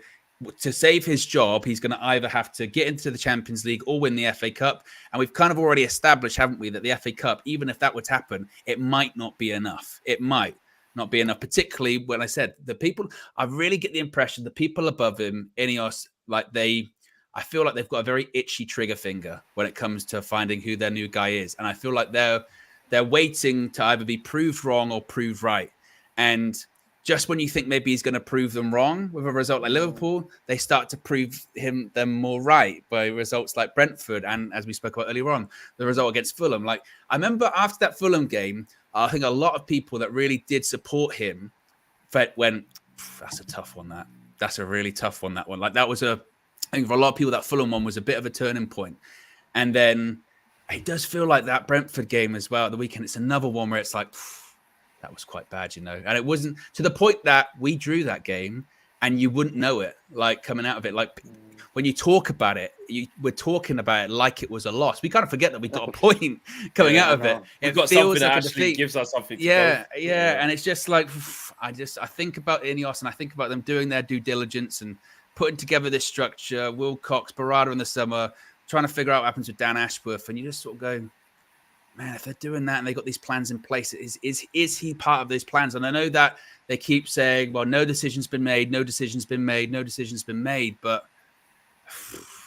to save his job, he's going to either have to get into the Champions League or win the FA Cup. And we've kind of already established, haven't we, that the FA Cup, even if that would happen, it might not be enough. It might not be enough, particularly when I said the people, I really get the impression the people above him, INEOS, I feel like they've got a very itchy trigger finger when it comes to finding who their new guy is. And I feel like they're waiting to either be proved wrong or proved right. And just when you think maybe he's going to prove them wrong with a result like Liverpool, they start to prove them more right by results like Brentford. And as we spoke about earlier on, the result against Fulham. Like, I remember after that Fulham game, I think a lot of people that really did support him went, that's a tough one, that's a really tough one, that one. Like, that was I think for a lot of people, that Fulham one was a bit of a turning point. And then it does feel like that Brentford game as well at the weekend. It's another one where it's like, that was quite bad, And it wasn't to the point that we drew that game. and you wouldn't know it, like coming out of it. Like when you talk about it, we're talking about it like it was a loss. We kind of forget that we got a point coming out of it. We've It got feels something that like a actually defeat. gives us something to Yeah, go. yeah. And it's just like, I think about INEOS and I think about them doing their due diligence and putting together this structure, Wilcox, Barada in the summer, trying to figure out what happens with Dan Ashworth. And you just sort of go, man, if they're doing that and they got these plans in place, is he part of those plans? And I know that they keep saying, well, no decision's been made, no decision's been made, no decision's been made. But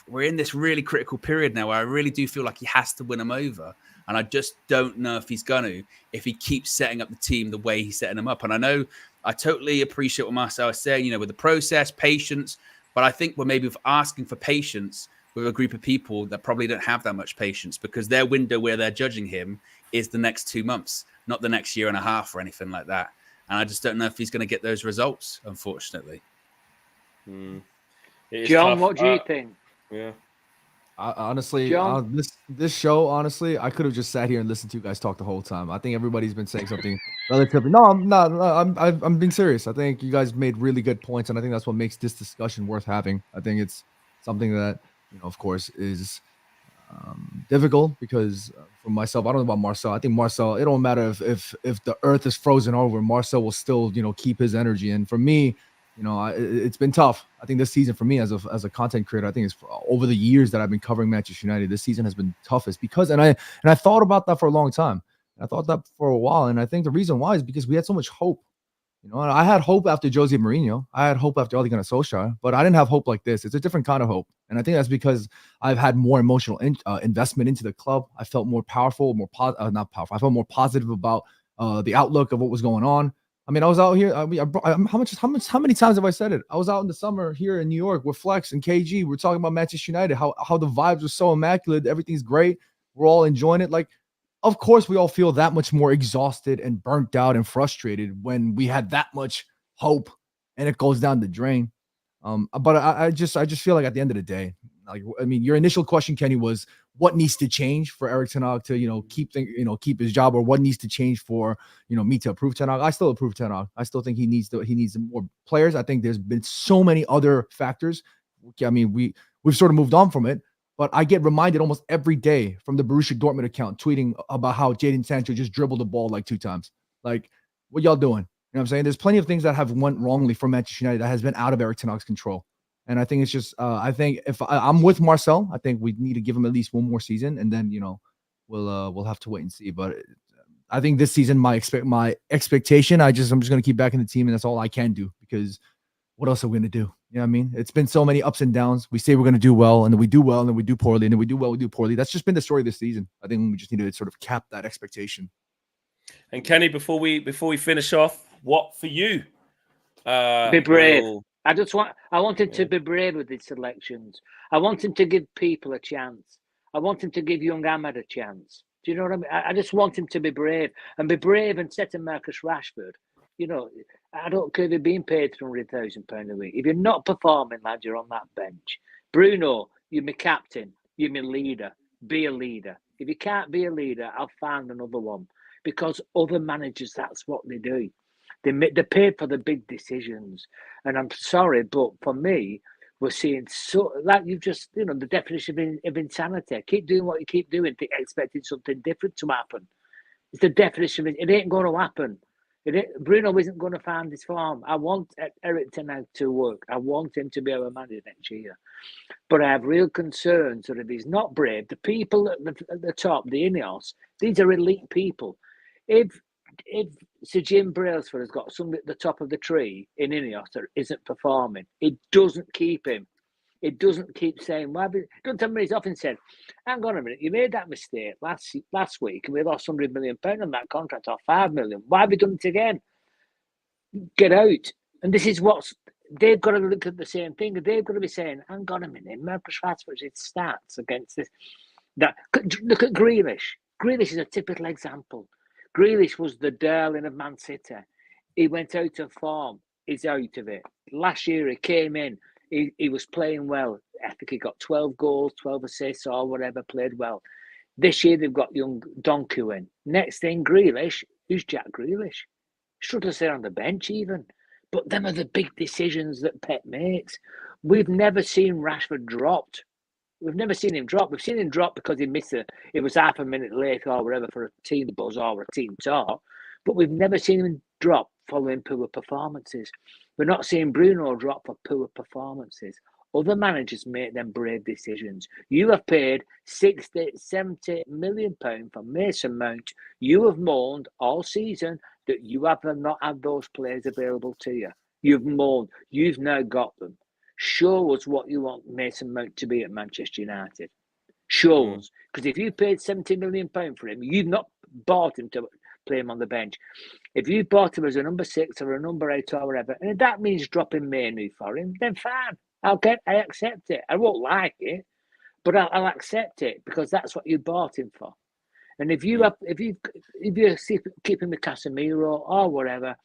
we're in this really critical period now where I really do feel like he has to win them over. And I just don't know if he's going to, if he keeps setting up the team the way he's setting them up. And I know I totally appreciate what Marcel is saying, you know, with the process, patience. But I think we're maybe asking for patience with a group of people that probably don't have that much patience, because their window where they're judging him is the next 2 months, not the next year and a half or anything like that. And I just don't know if he's going to get those results, unfortunately. John, tough. what do you think? Yeah. Honestly, John? this show, honestly, I could have just sat here and listened to you guys talk the whole time. I think everybody's been saying something relatively. No, I'm not. I'm being serious. I think you guys made really good points, and I think that's what makes this discussion worth having. I think it's something that, you know, of course, is difficult because for myself, I don't know about Marcel. I think Marcel, it don't matter if the earth is frozen over, Marcel will still, you know, keep his energy. And for me, you know, it's been tough. I think this season for me as a content creator, I think it's over the years that I've been covering Manchester United, this season has been toughest because, and I thought about that for a long time. I thought that for a while. And I think the reason why is because we had so much hope. You know, and I had hope after Jose Mourinho. I had hope after Ole Gunnar Solskjaer, but I didn't have hope like this. It's a different kind of hope. And I think that's because I've had more emotional investment into the club. I felt more powerful, not powerful. I felt more positive about the outlook of what was going on. I mean, I was out here. How many times have I said it? I was out in the summer here in New York with Flex and KG. We're talking about Manchester United, how the vibes are so immaculate. Everything's great. We're all enjoying it. Like, of course, we all feel that much more exhausted and burnt out and frustrated when we had that much hope and it goes down the drain. But I just feel like at the end of the day, like, I mean, your initial question, Kenny, was what needs to change for Erik Ten Hag to, you know, keep his job, or what needs to change for, you know, me to approve Ten Hag. I still approve Ten Hag. I still think he needs more players. I think there's been so many other factors. I mean, we've sort of moved on from it. But I get reminded almost every day from the Borussia Dortmund account tweeting about how Jadon Sancho just dribbled the ball like 2 times. Like, what y'all doing? You know what I'm saying? There's plenty of things that have went wrongly for Manchester United that has been out of Erik Ten Hag's control. And I think it's just, I think if I'm with Marcel, I think we need to give him at least one more season, and then, you know, we'll have to wait and see. But I think this season, my expectation, I'm just going to keep backing the team, and that's all I can do, because what else are we going to do? You know what I mean? It's been so many ups and downs. We say we're going to do well, and then we do well, and then we do poorly, and then we do well, we do poorly. That's just been the story this season. I think we just need to sort of cap that expectation. And Kenny, before we finish off, what for you? Be brave. I want him to be brave with his selections. I want him to give people a chance. I want him to give young Ahmed a chance. Do you know what I mean? I just want him to be brave and set a Marcus Rashford. You know, I don't care if you're being paid £300,000 a week. If you're not performing, lad, you're on that bench. Bruno, you're my captain. You're my leader. Be a leader. If you can't be a leader, I'll find another one. Because other managers, that's what they do. They're paid for the big decisions. And I'm sorry, but for me, we're seeing so, like you've just, you know, the definition of insanity. Keep doing what you keep doing, expecting something different to happen. It's the definition of it. It ain't going to happen. Bruno isn't going to find his form. I want Erik Ten Hag to work. I want him to be our manager next year. But I have real concerns that if he's not brave, the people at the top, the INEOS, these are elite people. If Sir Jim Brailsford has got somebody at the top of the tree in INEOS that isn't performing, it doesn't keep him. It doesn't keep saying, don't tell me he's often said, hang on a minute, you made that mistake last week and we lost £100 million on that contract, or £5 million. Why have you done it again? Get out. And this is they've got to look at the same thing. They've got to be saying, hang on a minute, Marcus Rashford's stats against this. Look at Grealish. Grealish is a typical example. Grealish was the darling of Man City. He went out of form. He's out of it. Last year he came in. He was playing well. I think he got 12 goals, 12 assists or whatever, played well. This year they've got young Donku in. Next thing, Grealish. Who's Jack Grealish? Should have stayed on the bench even. But them are the big decisions that Pep makes. We've never seen Rashford dropped. We've never seen him drop. We've seen him drop because he missed it was half a minute late or whatever for a team buzz or a team talk. But we've never seen him drop following poor performances. We're not seeing Bruno drop for poor performances. Other managers make them brave decisions. You have paid 60, 70 million pounds for Mason Mount. You have moaned all season that you have not had those players available to you. You've moaned. You've now got them. Show us what you want Mason Mount to be at Manchester United. Show us. Because if you paid 70 million pounds for him, you've not bought him to play him on the bench. If you bought him as a number 6 or a number 8 or whatever, and if that means dropping Manu for him, then fine. Okay, I accept it. I won't like it, but I'll accept it because that's what you bought him for. And if you're keeping the Casemiro or whatever,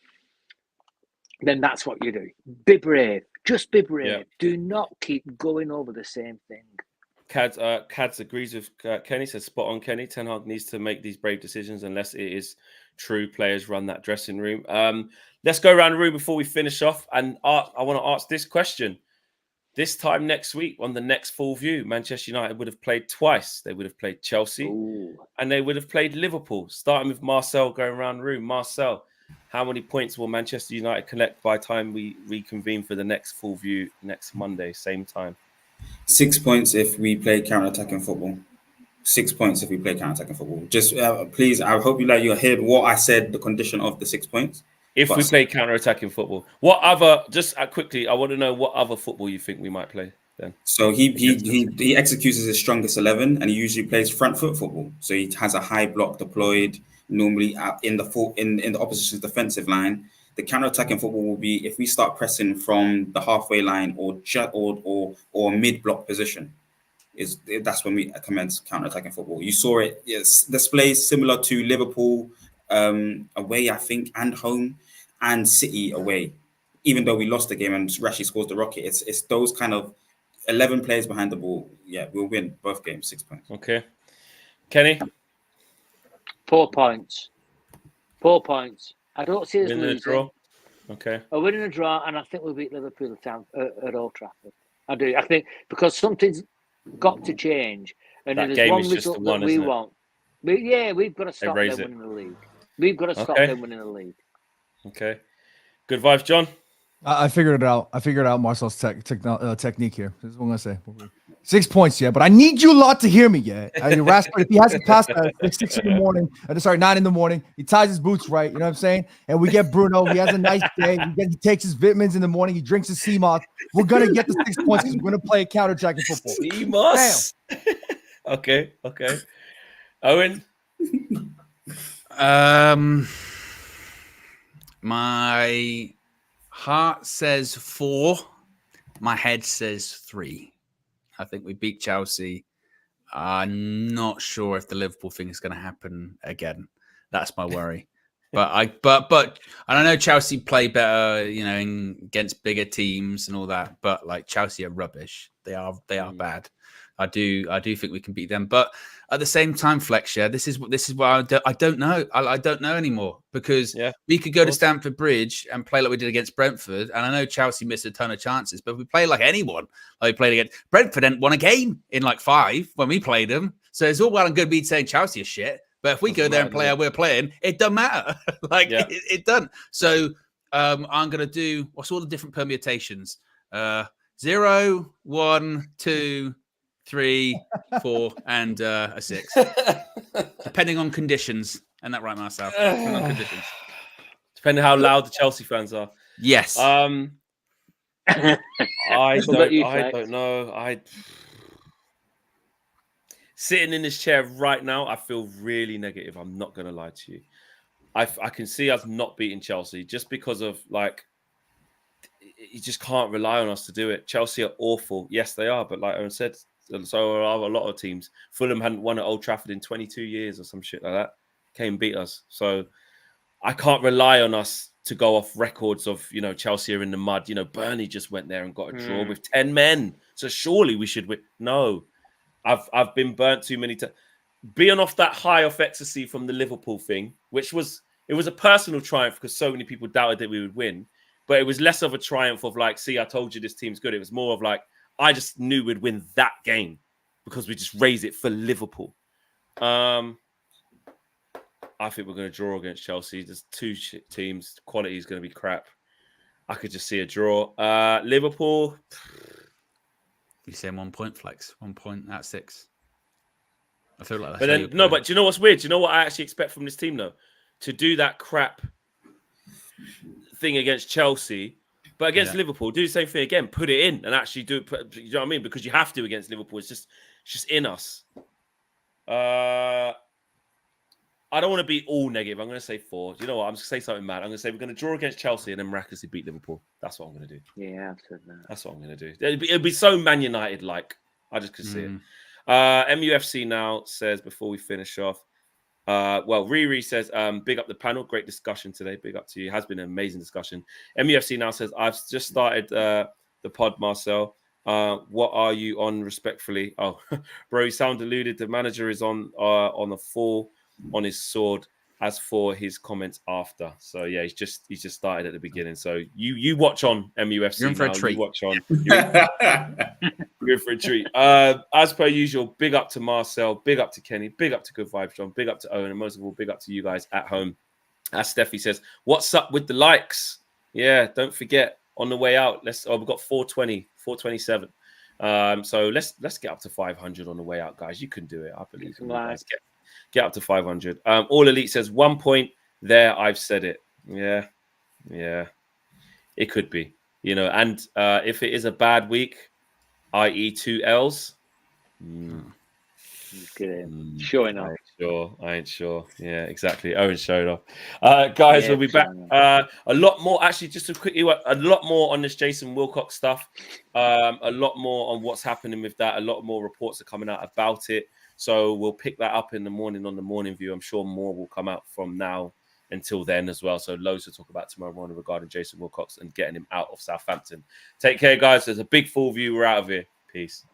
then that's what you do. Be brave. Just be brave. Yeah. Do not keep going over the same thing. Cads agrees with Kenny. Says spot on, Kenny. Ten Hag needs to make these brave decisions unless it is true players run that dressing room. Let's go around the room before we finish off. And I want to ask this question. This time next week, on the next full view, Manchester United would have played twice. They would have played Chelsea and they would have played Liverpool. Starting with Marcel going around the room. Marcel, how many points will Manchester United collect by the time we reconvene for the next full view next Monday, same time? 6 points if we play counter-attacking football. 6 points if we play counter-attacking football. Just please, I hope you heard what I said, the condition of the 6 points. If we play counter-attacking football, what other? Just quickly, I want to know what other football you think we might play then. So he executes his strongest 11, and he usually plays front foot football. So he has a high block deployed normally in the opposition's defensive line. The counter-attacking football will be if we start pressing from the halfway line or mid-block position. That's when we commence counter-attacking football. You saw it displayed similar to Liverpool away, I think, and home, and City away. Even though we lost the game and Rashi scores the rocket, it's those kind of 11 players behind the ball. Yeah, we'll win both games, 6 points. Okay, Kenny. 4 points. 4 points. I don't see us losing. A draw. Okay. A win and a draw, and I think we'll beat Liverpool at Old Trafford. I do. I think because something's got to change, and that there's game one is just result the one, that we isn't it? want. But yeah, we've got to stop them winning the league. We've got to stop them winning the league. Okay. Good vibes, John. I figured it out. I figured out Marcel's technique here. This is what I'm gonna say. 6 points, yeah, but I need you lot to hear me, yeah. Rashford, if he hasn't passed that at 6 in the morning, 9 in the morning, he ties his boots right, you know what I'm saying? And we get Bruno, he has a nice day, he takes his vitamins in the morning, he drinks his sea moss. We're gonna get the 6 points because we're gonna play counter-attacking football. Sea moss. Okay. Owen. My heart says 4. My head says 3. I think we beat Chelsea. I'm not sure if the Liverpool thing is going to happen again. That's my worry. But I know Chelsea play better, against bigger teams and all that. But like Chelsea are rubbish. They are bad. I do think we can beat them. But at the same time, Flexia, this is why I don't know. I don't know anymore because we could go to Stamford Bridge and play like we did against Brentford. And I know Chelsea missed a ton of chances, but if we play like anyone, like we played against Brentford, and won a game in like 5 when we played them. So it's all well and good me saying Chelsea is shit. But if we go there and play how we're playing, it doesn't matter. It doesn't. So I'm going to do, what's all the different permutations? 0, 1, 2, 3, 4, and a 6. Depending on conditions. And that right, Marcel? Depending on conditions. Depending how loud the Chelsea fans are. Yes. I don't know. Sitting in this chair right now, I feel really negative. I'm not going to lie to you. I can see us not beating Chelsea just because of you just can't rely on us to do it. Chelsea are awful. Yes, they are. But like Owen said, so are a lot of teams. Fulham hadn't won at Old Trafford in 22 years or some shit like that. Came and beat us. So I can't rely on us to go off records of, Chelsea are in the mud. Burnley just went there and got a draw with 10 men. So surely we should win. No, I've been burnt too many times. Being off that high of ecstasy from the Liverpool thing, it was a personal triumph because so many people doubted that we would win. But it was less of a triumph of like, see, I told you this team's good. It was more of like, I just knew we'd win that game because we just raised it for Liverpool. I think we're going to draw against Chelsea. There's two teams. Quality is going to be crap. I could just see a draw. Liverpool. You saying 1 point, Flex? 1 point out of 6. I feel like that's. But then no. But do you know what's weird? Do you know what I actually expect from this team though? To do that crap thing against Chelsea, but against Liverpool, do the same thing again. Put it in and actually do it. You know what I mean? Because you have to against Liverpool. It's just in us. I don't want to be all negative. I'm going to say 4. You know what? I'm going to say something mad. I'm going to say we're going to draw against Chelsea and then miraculously beat Liverpool. That's what I'm going to do. Yeah, I've said that. That's what I'm going to do. It'll be so Man United like. I just could see it. MUFC now says before we finish off. Well, Riri says, big up the panel. Great discussion today. Big up to you. It has been an amazing discussion. MUFC now says, I've just started the pod, Marcel. What are you on respectfully? Oh, bro, you sound deluded. The manager is on the fall on his sword as for his comments after. So yeah, he's just started at the beginning. So you watch on MUFC. You're in for a treat. You watch on. You're in for a treat. As per usual, big up to Marcel, big up to Kenny, big up to Good Vibes John, big up to Owen, and most of all, big up to you guys at home. As Steffi says, what's up with the likes? Yeah, don't forget on the way out. We've got 420, 427. So let's get up to 500 on the way out, guys. You can do it. I believe in you guys. Get up to 500. All Elite says 1 point there. I've said it. Yeah. It could be, and if it is a bad week, i.e. 2 L's. Showing off. I ain't sure. Yeah, exactly. Owen showed off. Guys, we'll be back. A lot more, actually, just to quickly, a lot more on this Jason Wilcox stuff. A lot more on what's happening with that. A lot more reports are coming out about it. So we'll pick that up in the morning on the Morning View. I'm sure more will come out from now until then as well. So loads to talk about tomorrow morning regarding Jason Wilcox and getting him out of Southampton. Take care, guys. There's a big full view. We're out of here. Peace.